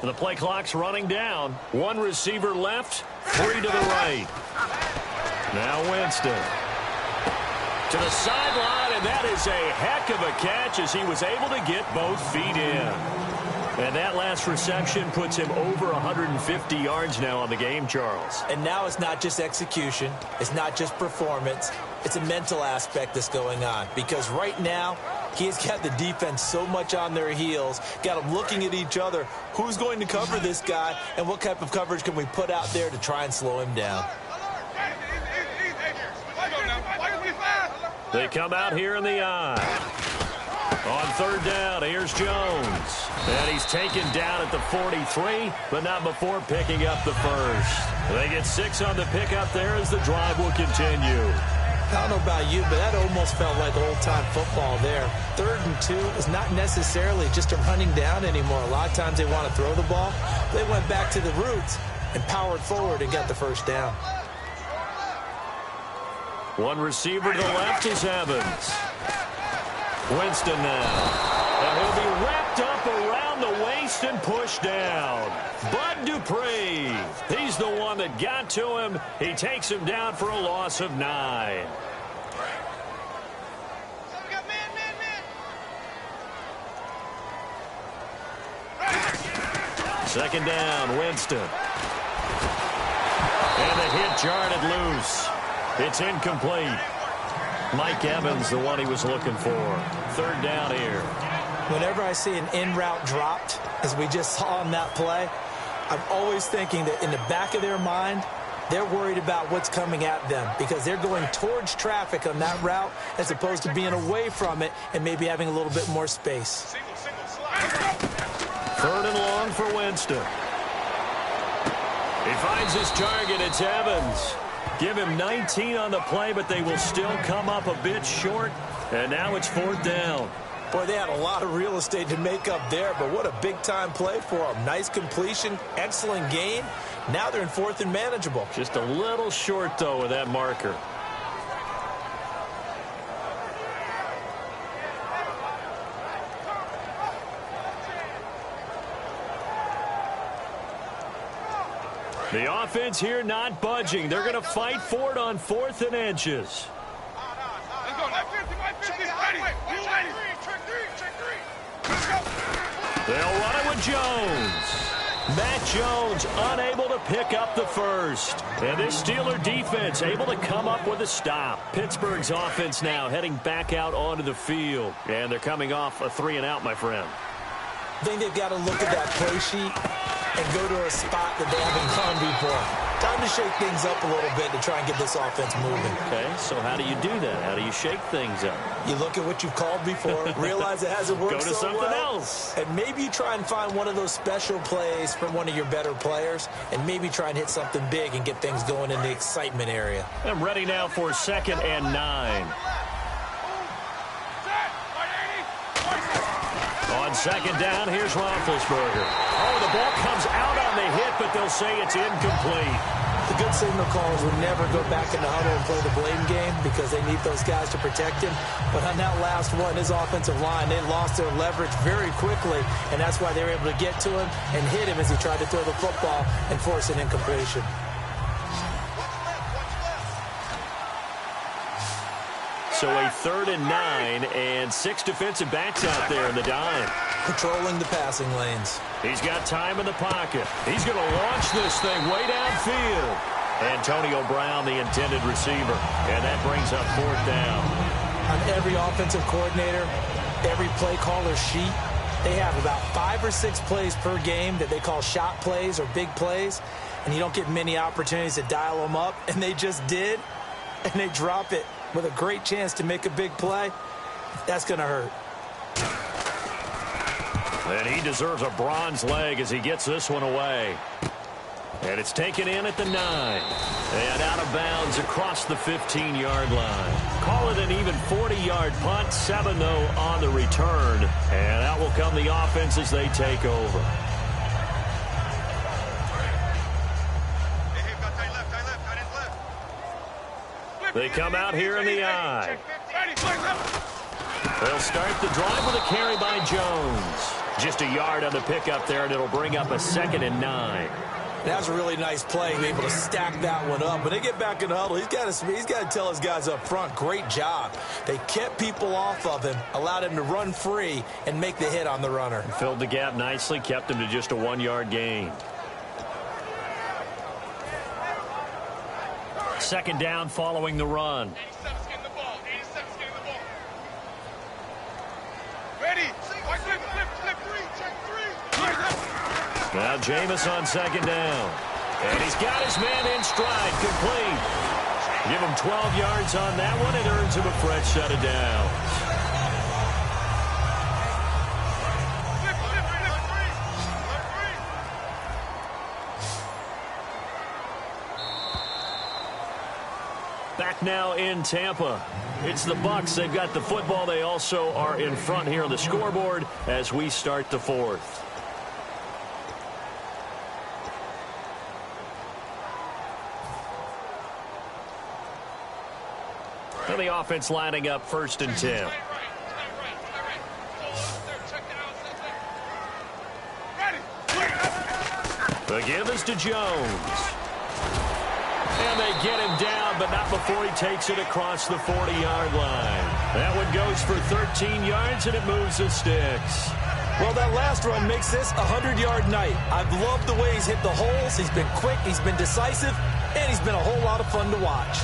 The play clock's running down. 1 receiver left, 3 to the right. Now Winston. To the sideline, and that is a heck of a catch as he was able to get both feet in. And that last reception puts him over 150 yards now on the game, Charles. And now it's not just execution. It's not just performance. It's a mental aspect that's going on. Because right now, he has got the defense so much on their heels, got them looking at each other. Who's going to cover this guy, and what type of coverage can we put out there to try and slow him down? They come out here in the eye. On 3rd down, here's Jones. And he's taken down at the 43, but not before picking up the first. They get 6 on the pickup there as the drive will continue. I don't know about you, but that almost felt like old-time football there. 3rd and 2 is not necessarily just a running down anymore. A lot of times they want to throw the ball. They went back to the roots and powered forward and got the first down. 1 receiver to the left is Evans. Winston now. And he'll be wrapped up around the waist and pushed down. Bud Dupree. He's the one that got to him. He takes him down for a loss of 9. Second down, Winston. And the hit jarred it loose. It's incomplete. Mike Evans, the one he was looking for. Third down here. Whenever I see an in route dropped, as we just saw on that play, I'm always thinking that in the back of their mind, they're worried about what's coming at them because they're going towards traffic on that route as opposed to being away from it and maybe having a little bit more space. Third and long for Winston. He finds his target. It's Evans. Give him 19 on the play, but they will still come up a bit short. And now it's fourth down. Boy, they had a lot of real estate to make up there, but what a big-time play for them. Nice completion, excellent gain. Now they're in fourth and manageable. Just a little short, though, with that marker. The offense here not budging. They're going to fight for it on fourth and inches. They'll run it with Jones. Matt Jones unable to pick up the first. And this Steeler defense able to come up with a stop. Pittsburgh's offense now heading back out onto the field. And they're coming off a 3-and-out, my friend. I think they've got to look at that play sheet and go to a spot that they haven't gone before. Time to shake things up a little bit to try and get this offense moving. Okay, so how do you do that? How do you shake things up? You look at what you've called before, realize it hasn't worked so well. Go to something else. And maybe you try and find one of those special plays from one of your better players, and maybe try and hit something big and get things going in the excitement area. I'm ready now for 2nd and 9. On second down, here's Roethlisberger. Oh, the ball comes out on the hit, but they'll say it's incomplete. The good signal callers would never go back in the huddle and play the blame game because they need those guys to protect him. But on that last one, his offensive line, they lost their leverage very quickly, and that's why they were able to get to him and hit him as he tried to throw the football and force an incompletion. So a 3rd and 9 and 6 defensive backs out there in the dime. Patrolling the passing lanes. He's got time in the pocket. He's going to launch this thing way downfield. Antonio Brown, the intended receiver. And that brings up 4th down. On every offensive coordinator, every play caller sheet, they have about 5 or 6 plays per game that they call shot plays or big plays. And you don't get many opportunities to dial them up. And they just did. And they drop it with a great chance to make a big play. That's going to hurt. And he deserves a bronze leg as he gets this one away. And it's taken in at the 9. And out of bounds across the 15-yard line. Call it an even 40-yard punt. 7-0 on the return. And out will come the offense as they take over. They come out here in the eye. They'll start the drive with a carry by Jones. Just a yard on the pickup there, and it'll bring up a 2nd and 9. That was a really nice play, able to stack that one up. When they get back in the huddle, he's got to tell his guys up front, great job. They kept people off of him, allowed him to run free and make the hit on the runner. Filled the gap nicely, kept him to just a 1-yard gain. 2nd down following the run. 87's getting the ball. 87's getting the ball. Ready. Flip 3. Check 3. Now Jameis on 2nd down. And he's got his man in stride, complete. Give him 12 yards on that one. It earns him a fresh set of downs. Back now in Tampa. It's the Bucs. They've got the football. They also are in front here on the scoreboard as we start the 4th. And the offense lining up 1st and 10. The give is to Jones. And they get him down, but not before he takes it across the 40-yard line. That one goes for 13 yards, and it moves the sticks. Well, that last run makes this a 100-yard night. I've loved the way he's hit the holes. He's been quick, he's been decisive, and he's been a whole lot of fun to watch.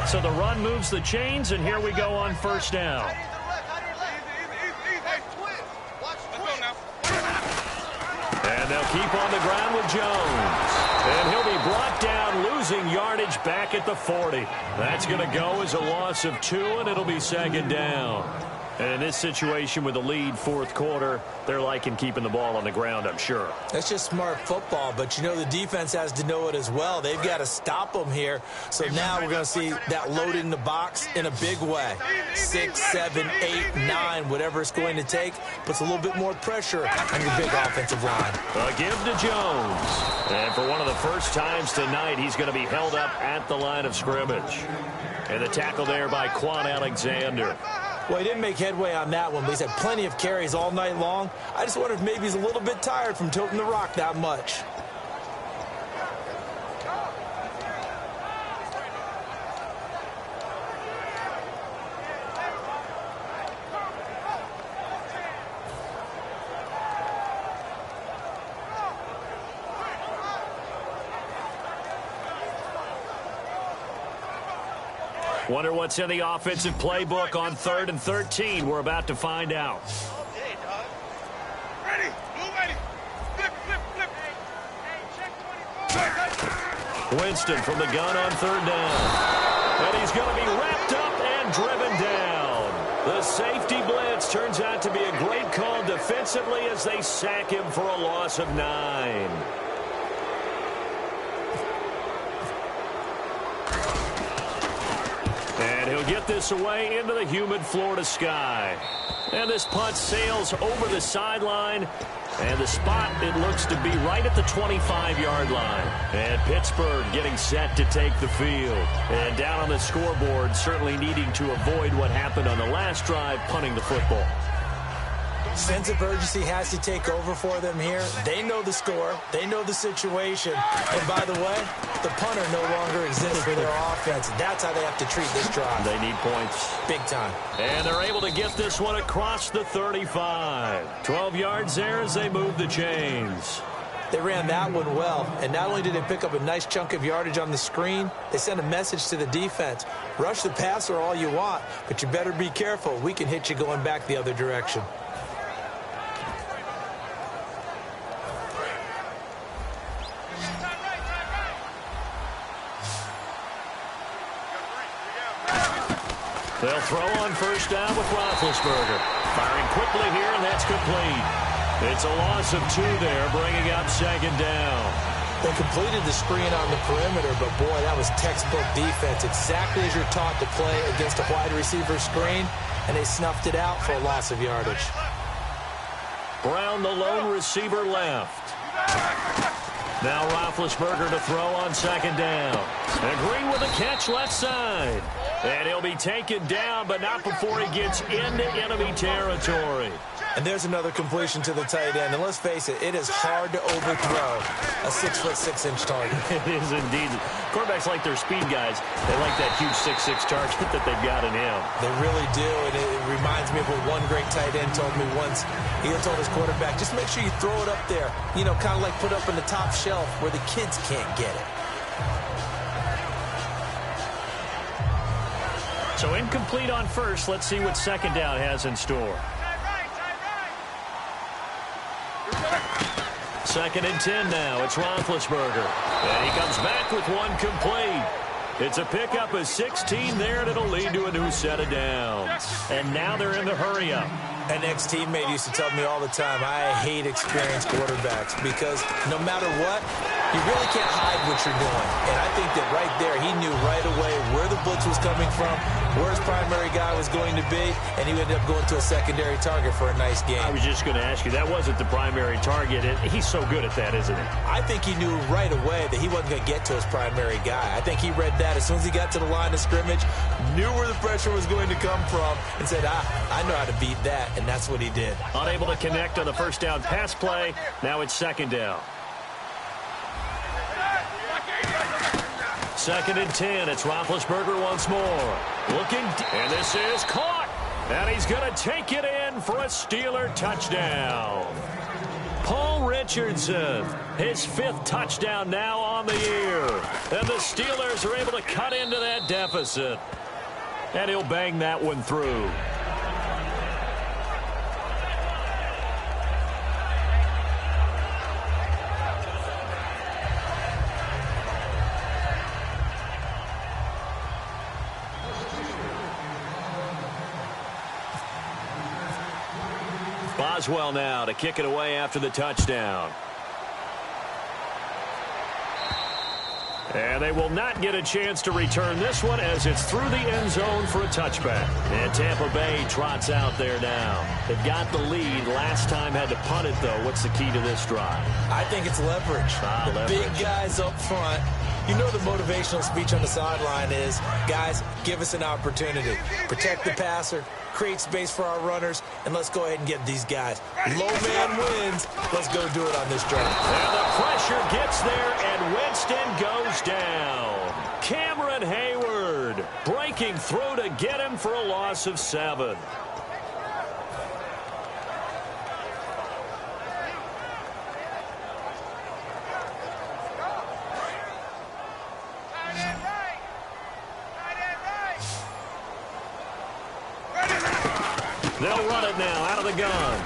So the run moves the chains, and here we go on first down. And they'll keep on the ground with Jones. And he'll be brought down, losing yardage back at the 40. That's going to go as a loss of 2, and it'll be second down. And in this situation with the lead fourth quarter, they're liking keeping the ball on the ground, I'm sure. That's just smart football, but you know the defense has to know it as well. They've got to stop them here. So now we're going to see that loaded in the box in a big way. 6, 7, 8, 9, whatever it's going to take, puts a little bit more pressure on your big offensive line. A give to Jones. And for one of the first times tonight, he's going to be held up at the line of scrimmage. And the tackle there by Quan Alexander. Well, he didn't make headway on that one, but he's had plenty of carries all night long. I just wonder if maybe he's a little bit tired from toting the rock that much. Wonder what's in the offensive playbook on 3rd and 13. We're about to find out. Ready. Blue ready. Flip, flip, flip. Hey, check 24. Winston from the gun on 3rd down. And he's going to be wrapped up and driven down. The safety blitz turns out to be a great call defensively as they sack him for a loss of 9. And he'll get this away into the humid Florida sky. And this punt sails over the sideline. And the spot, it looks to be right at the 25-yard line. And Pittsburgh getting set to take the field. And down on the scoreboard, certainly needing to avoid what happened on the last drive, punting the football. Sense of urgency has to take over for them here. They know the score. They know the situation. And by the way, the punter no longer exists for their offense. That's how they have to treat this drive. They need points. Big time. And they're able to get this one across the 35. 12 yards there as they move the chains. They ran that one well. And not only did they pick up a nice chunk of yardage on the screen, they sent a message to the defense. Rush the passer all you want, but you better be careful. We can hit you going back the other direction. They'll throw on first down with Roethlisberger. Firing quickly here, and that's complete. It's a loss of 2 there, bringing up second down. They completed the screen on the perimeter, but boy, that was textbook defense. Exactly as you're taught to play against a wide receiver screen, and they snuffed it out for a loss of yardage. Brown, the lone receiver, left. Now Roethlisberger to throw on second down. And Green with a catch left side. And he'll be taken down, but not before he gets into enemy territory. And there's another completion to the tight end. And let's face it, it is hard to overthrow a 6'6" target. It is indeed. Quarterbacks like their speed guys. They like that huge 6'6" target that they've got in him. They really do. And it reminds me of what one great tight end told me once. He told his quarterback, just make sure you throw it up there. You know, kind of like put up in the top shelf where the kids can't get it. So incomplete on first. Let's see what second down has in store. Second and 10 now. It's Roethlisberger. And he comes back with one complete. It's a pickup of 16 there, and it'll lead to a new set of downs. And now they're in the hurry-up. An ex-teammate used to tell me all the time, I hate experienced quarterbacks because no matter what, you really can't hide what you're doing. And I think that right there, he knew right away where the blitz was coming from, where his primary guy was going to be, and he ended up going to a secondary target for a nice game. I was just going to ask you, that wasn't the primary target. He's so good at that, isn't he? I think he knew right away that he wasn't going to get to his primary guy. I think he read that as soon as he got to the line of scrimmage, knew where the pressure was going to come from, and said, I know how to beat that, and that's what he did. Unable to connect on the first down pass play. Now it's second down. Second and 10. It's Roethlisberger once more. Looking, and this is caught. And he's going to take it in in for a Steeler touchdown. Paul Richardson, his 5th touchdown now on the year. And the Steelers are able to cut into that deficit. And he'll bang that one through. Boswell now to kick it away after the touchdown. And they will not get a chance to return this one as it's through the end zone for a touchback. And Tampa Bay trots out there now. They've got the lead. Last time had to punt it, though. What's the key to this drive? I think it's leverage. Leverage. Big guys up front. You know the motivational speech on the sideline is, guys, give us an opportunity. Protect the passer, create space for our runners, and let's go ahead and get these guys. Low man wins. Let's go do it on this drive. And the pressure gets there, and Winston goes down. Cameron Hayward breaking through to get him for a loss of 7. They'll run it now out of the gun.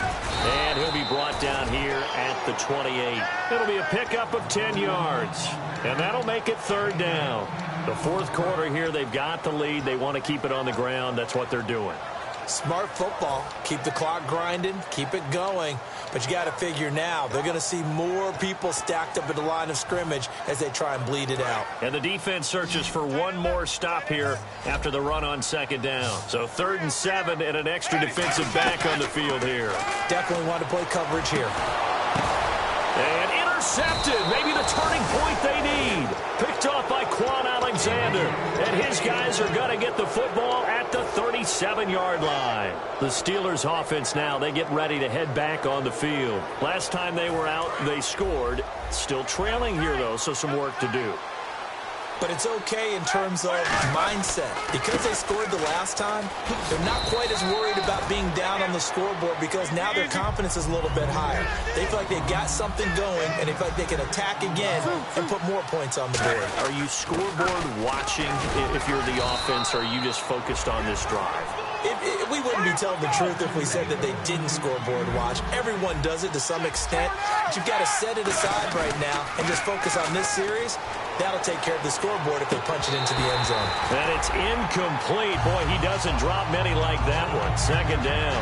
And he'll be brought down here at the 28. It'll be a pickup of 10 yards. And that'll make it 3rd down. The 4th quarter here, they've got the lead. They want to keep it on the ground. That's what they're doing. Smart football. Keep the clock grinding. Keep it going. But you got to figure now they're going to see more people stacked up at the line of scrimmage as they try and bleed it out. And the defense searches for one more stop here after the run on 2nd down. So 3rd and 7 and an extra defensive back on the field here. Definitely want to play coverage here. And intercepted. Maybe the turning point they need. Picked off by Quan Alexander. And his guys are going to get the football at the 37-yard line. The Steelers offense now, they get ready to head back on the field. Last time they were out, they scored. Still trailing here, though, so some work to do. But it's okay in terms of mindset. Because they scored the last time, they're not quite as worried about being down on the scoreboard because now their confidence is a little bit higher. They feel like they've got something going, and they feel like they can attack again and put more points on the board. Are you scoreboard watching if you're the offense, or are you just focused on this drive? We wouldn't be telling the truth if we said that they didn't scoreboard watch. Everyone does it to some extent. But you've got to set it aside right now and just focus on this series. That'll take care of the scoreboard if they punch it into the end zone. And it's incomplete. Boy, he doesn't drop many like that one. 2nd down.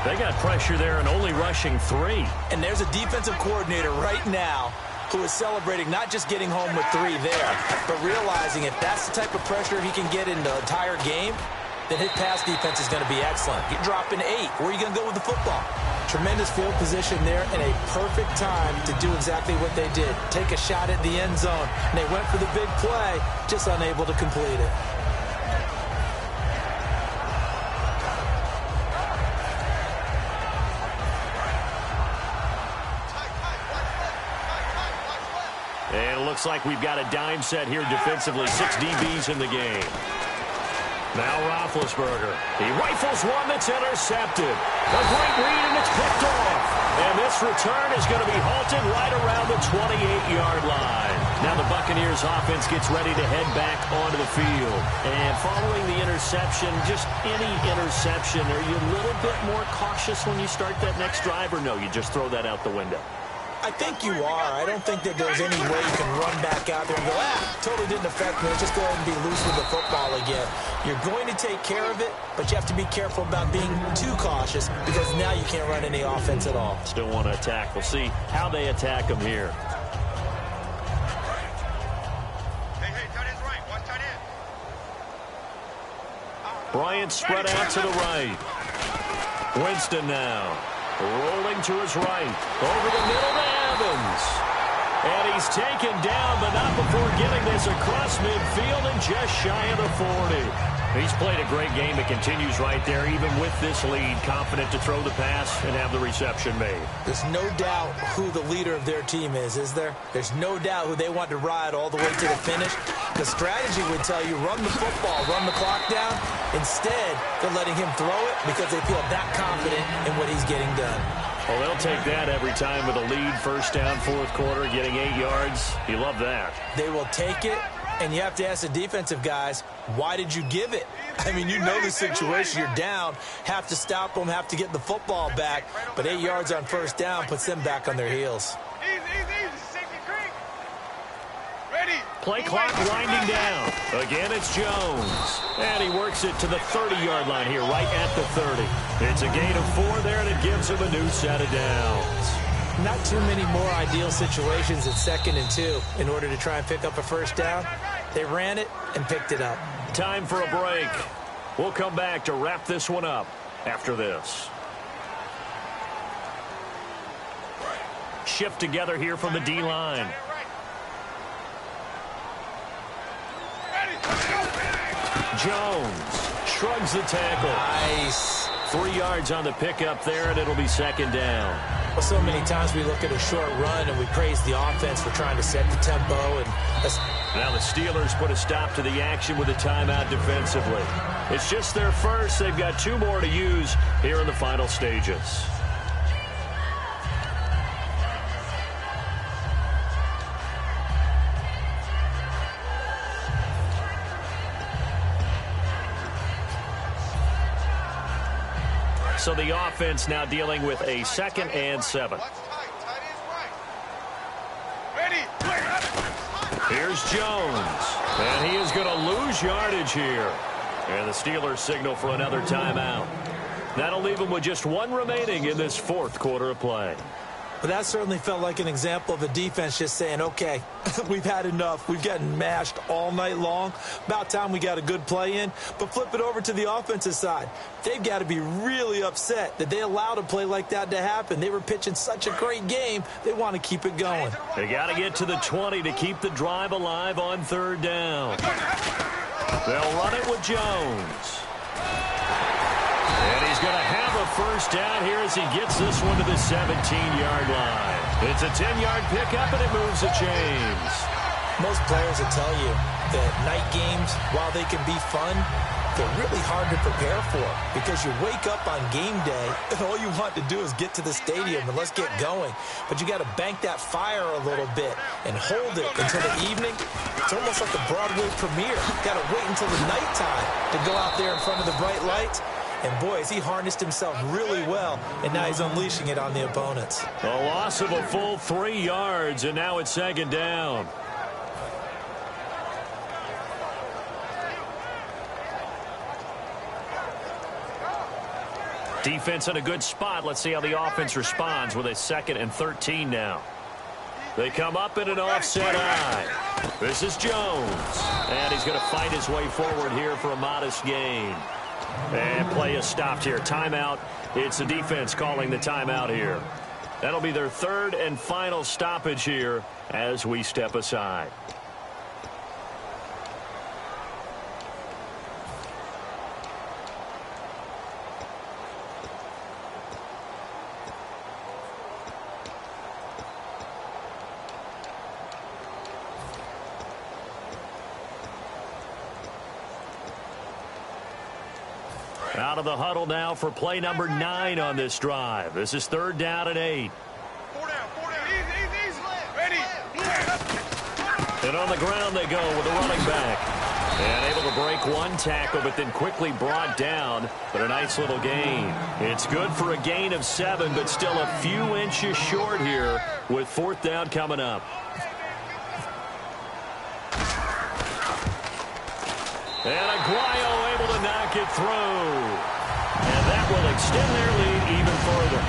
They got pressure there and only rushing 3. And there's a defensive coordinator right now who is celebrating not just getting home with 3 there, but realizing if that's the type of pressure he can get in the entire game, then his pass defense is going to be excellent. You're dropping 8. Where are you going to go with the football? Tremendous field position there and a perfect time to do exactly what they did. Take a shot at the end zone. And they went for the big play, just unable to complete it. And it looks like we've got a dime set here defensively. 6 DBs in the game. Now Roethlisberger. He rifles one that's intercepted. A great read, and it's picked off. And this return is going to be halted right around the 28-yard line. Now the Buccaneers offense gets ready to head back onto the field. And following the interception, just any interception, are you a little bit more cautious when you start that next drive, or no, you just throw that out the window? I think you are. I don't think that there's any way you can run back out there and go, totally didn't affect me. Let's just go ahead and be loose with the football again. You're going to take care of it, but you have to be careful about being too cautious because now you can't run any offense at all. Still want to attack. We'll see how they attack them here. Hey, tight end's right. One tight end. Bryant spread out to the right. Winston now. Rolling to his right. Over the middle to Evans. And he's taken down, but not before getting this across midfield and just shy of the 40. He's played a great game. It continues right there, even with this lead, confident to throw the pass and have the reception made. There's no doubt who the leader of their team is there? There's no doubt who they want to ride all the way to the finish. The strategy would tell you, run the football, run the clock down. Instead, they're letting him throw it because they feel that confident in what he's getting done. Well, they'll take that every time with a lead, first down, fourth quarter, getting 8 yards. You love that. They will take it. And you have to ask the defensive guys, why did you give it? I mean, you know the situation. You're down. Have to stop them, have to get the football back. But 8 yards on first down puts them back on their heels. Play clock winding down. Again, it's Jones. And he works it to the 30-yard line here, right at the 30. It's a gain of 4 there, and it gives him a new set of downs. Not too many more ideal situations at 2nd and 2 in order to try and pick up a first down. They ran it and picked it up. Time for a break. We'll come back to wrap this one up after this. Shift together here from the D-line. Jones shrugs the tackle. Nice. 3 yards on the pickup there, and it'll be 2nd down. Well, so many times we look at a short run and we praise the offense for trying to set the tempo. And now the Steelers put a stop to the action with a timeout defensively. It's just their first. They've got 2 more to use here in the final stages. So the offense now dealing with a 2nd and 7. Here's Jones. And he is going to lose yardage here. And the Steelers signal for another timeout. That'll leave them with just 1 remaining in this 4th quarter of play. But that certainly felt like an example of a defense just saying, okay, we've had enough. We've gotten mashed all night long. About time we got a good play in. But flip it over to the offensive side. They've got to be really upset that they allowed a play like that to happen. They were pitching such a great game. They want to keep it going. They got to get to the 20 to keep the drive alive on 3rd down. They'll run it with Jones. And he's going to have a first down here as he gets this one to the 17-yard line. It's a 10-yard pickup, and it moves the chains. Most players will tell you that night games, while they can be fun, they're really hard to prepare for because you wake up on game day and all you want to do is get to the stadium and let's get going. But you got to bank that fire a little bit and hold it until the evening. It's almost like a Broadway premiere. Got to wait until the nighttime to go out there in front of the bright lights. And, boy, has he harnessed himself really well, and now he's unleashing it on the opponents. A loss of a full 3 yards, and now it's 2nd down. Defense in a good spot. Let's see how the offense responds with a 2nd and 13 now. They come up in an offset eye. This is Jones. And he's going to fight his way forward here for a modest gain. And play is stopped here. Timeout. It's the defense calling the timeout here. That'll be their 3rd and final stoppage here as we step aside. Out of the huddle now for play number 9 on this drive. This is 3rd down and 8. 4 down. Easy. Ready. And on the ground they go with a running back. And able to break 1 tackle, but then quickly brought down. But a nice little gain. It's good for a gain of 7, but still a few inches short here with 4th down coming up. And Aguayo able to knock it through. And that will extend their lead even further.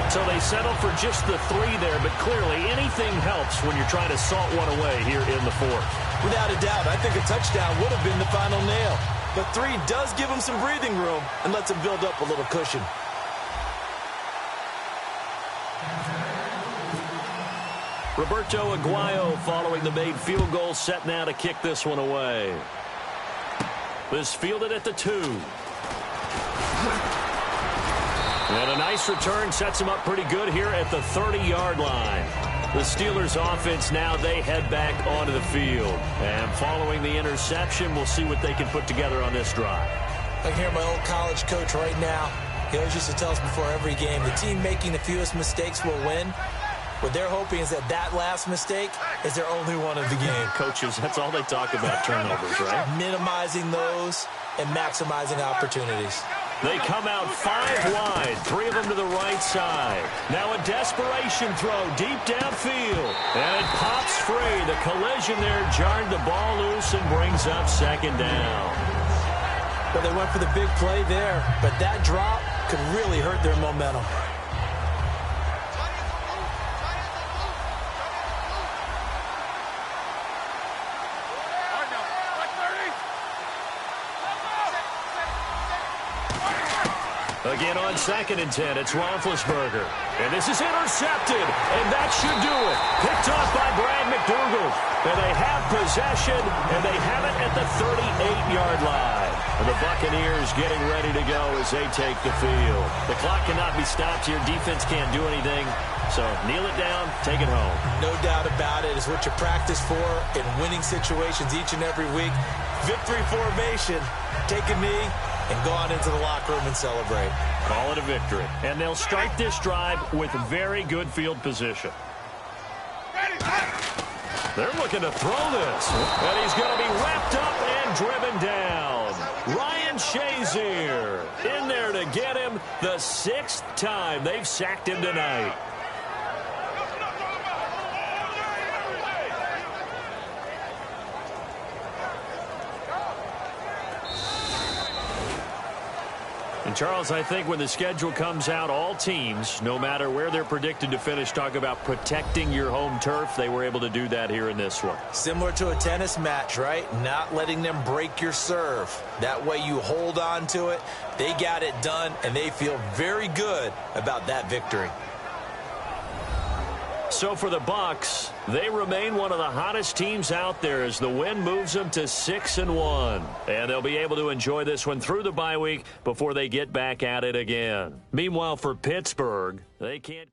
So they settle for just the 3 there, but clearly anything helps when you're trying to salt one away here in the 4th. Without a doubt, I think a touchdown would have been the final nail. But 3 does give them some breathing room and lets them build up a little cushion. Roberto Aguayo following the made field goal, set now to kick this one away. This fielded at the 2. And a nice return sets him up pretty good here at the 30-yard line. The Steelers offense now, they head back onto the field. And following the interception, we'll see what they can put together on this drive. I can hear my old college coach right now. He always used to tell us before every game, the team making the fewest mistakes will win. What they're hoping is that last mistake is their only one of the game. Coaches, that's all they talk about, turnovers, right? Minimizing those and maximizing opportunities. They come out 5 wide, 3 of them to the right side. Now a desperation throw deep downfield. And it pops free. The collision there jarred the ball loose and brings up second down. Well, they went for the big play there, but that drop could really hurt their momentum. Again on 2nd and 10, it's Roethlisberger. And this is intercepted, and that should do it. Picked off by Brad McDougald. And they have possession, and they have it at the 38-yard line. And the Buccaneers getting ready to go as they take the field. The clock cannot be stopped here. Defense can't do anything. So kneel it down, take it home. No doubt about it. It's what you practice for in winning situations each and every week. Victory formation. Take a knee and go on into the locker room and celebrate. Call it a victory. And they'll start this drive with very good field position. They're looking to throw this. And he's going to be wrapped up and driven down. Ryan Shazier in there to get him the 6th time they've sacked him tonight. And, Charles, I think when the schedule comes out, all teams, no matter where they're predicted to finish, talk about protecting your home turf. They were able to do that here in this one. Similar to a tennis match, right? Not letting them break your serve. That way you hold on to it. They got it done, and they feel very good about that victory. So for the Bucs, they remain one of the hottest teams out there as the win moves them to 6-1. And they'll be able to enjoy this one through the bye week before they get back at it again. Meanwhile, for Pittsburgh, they can't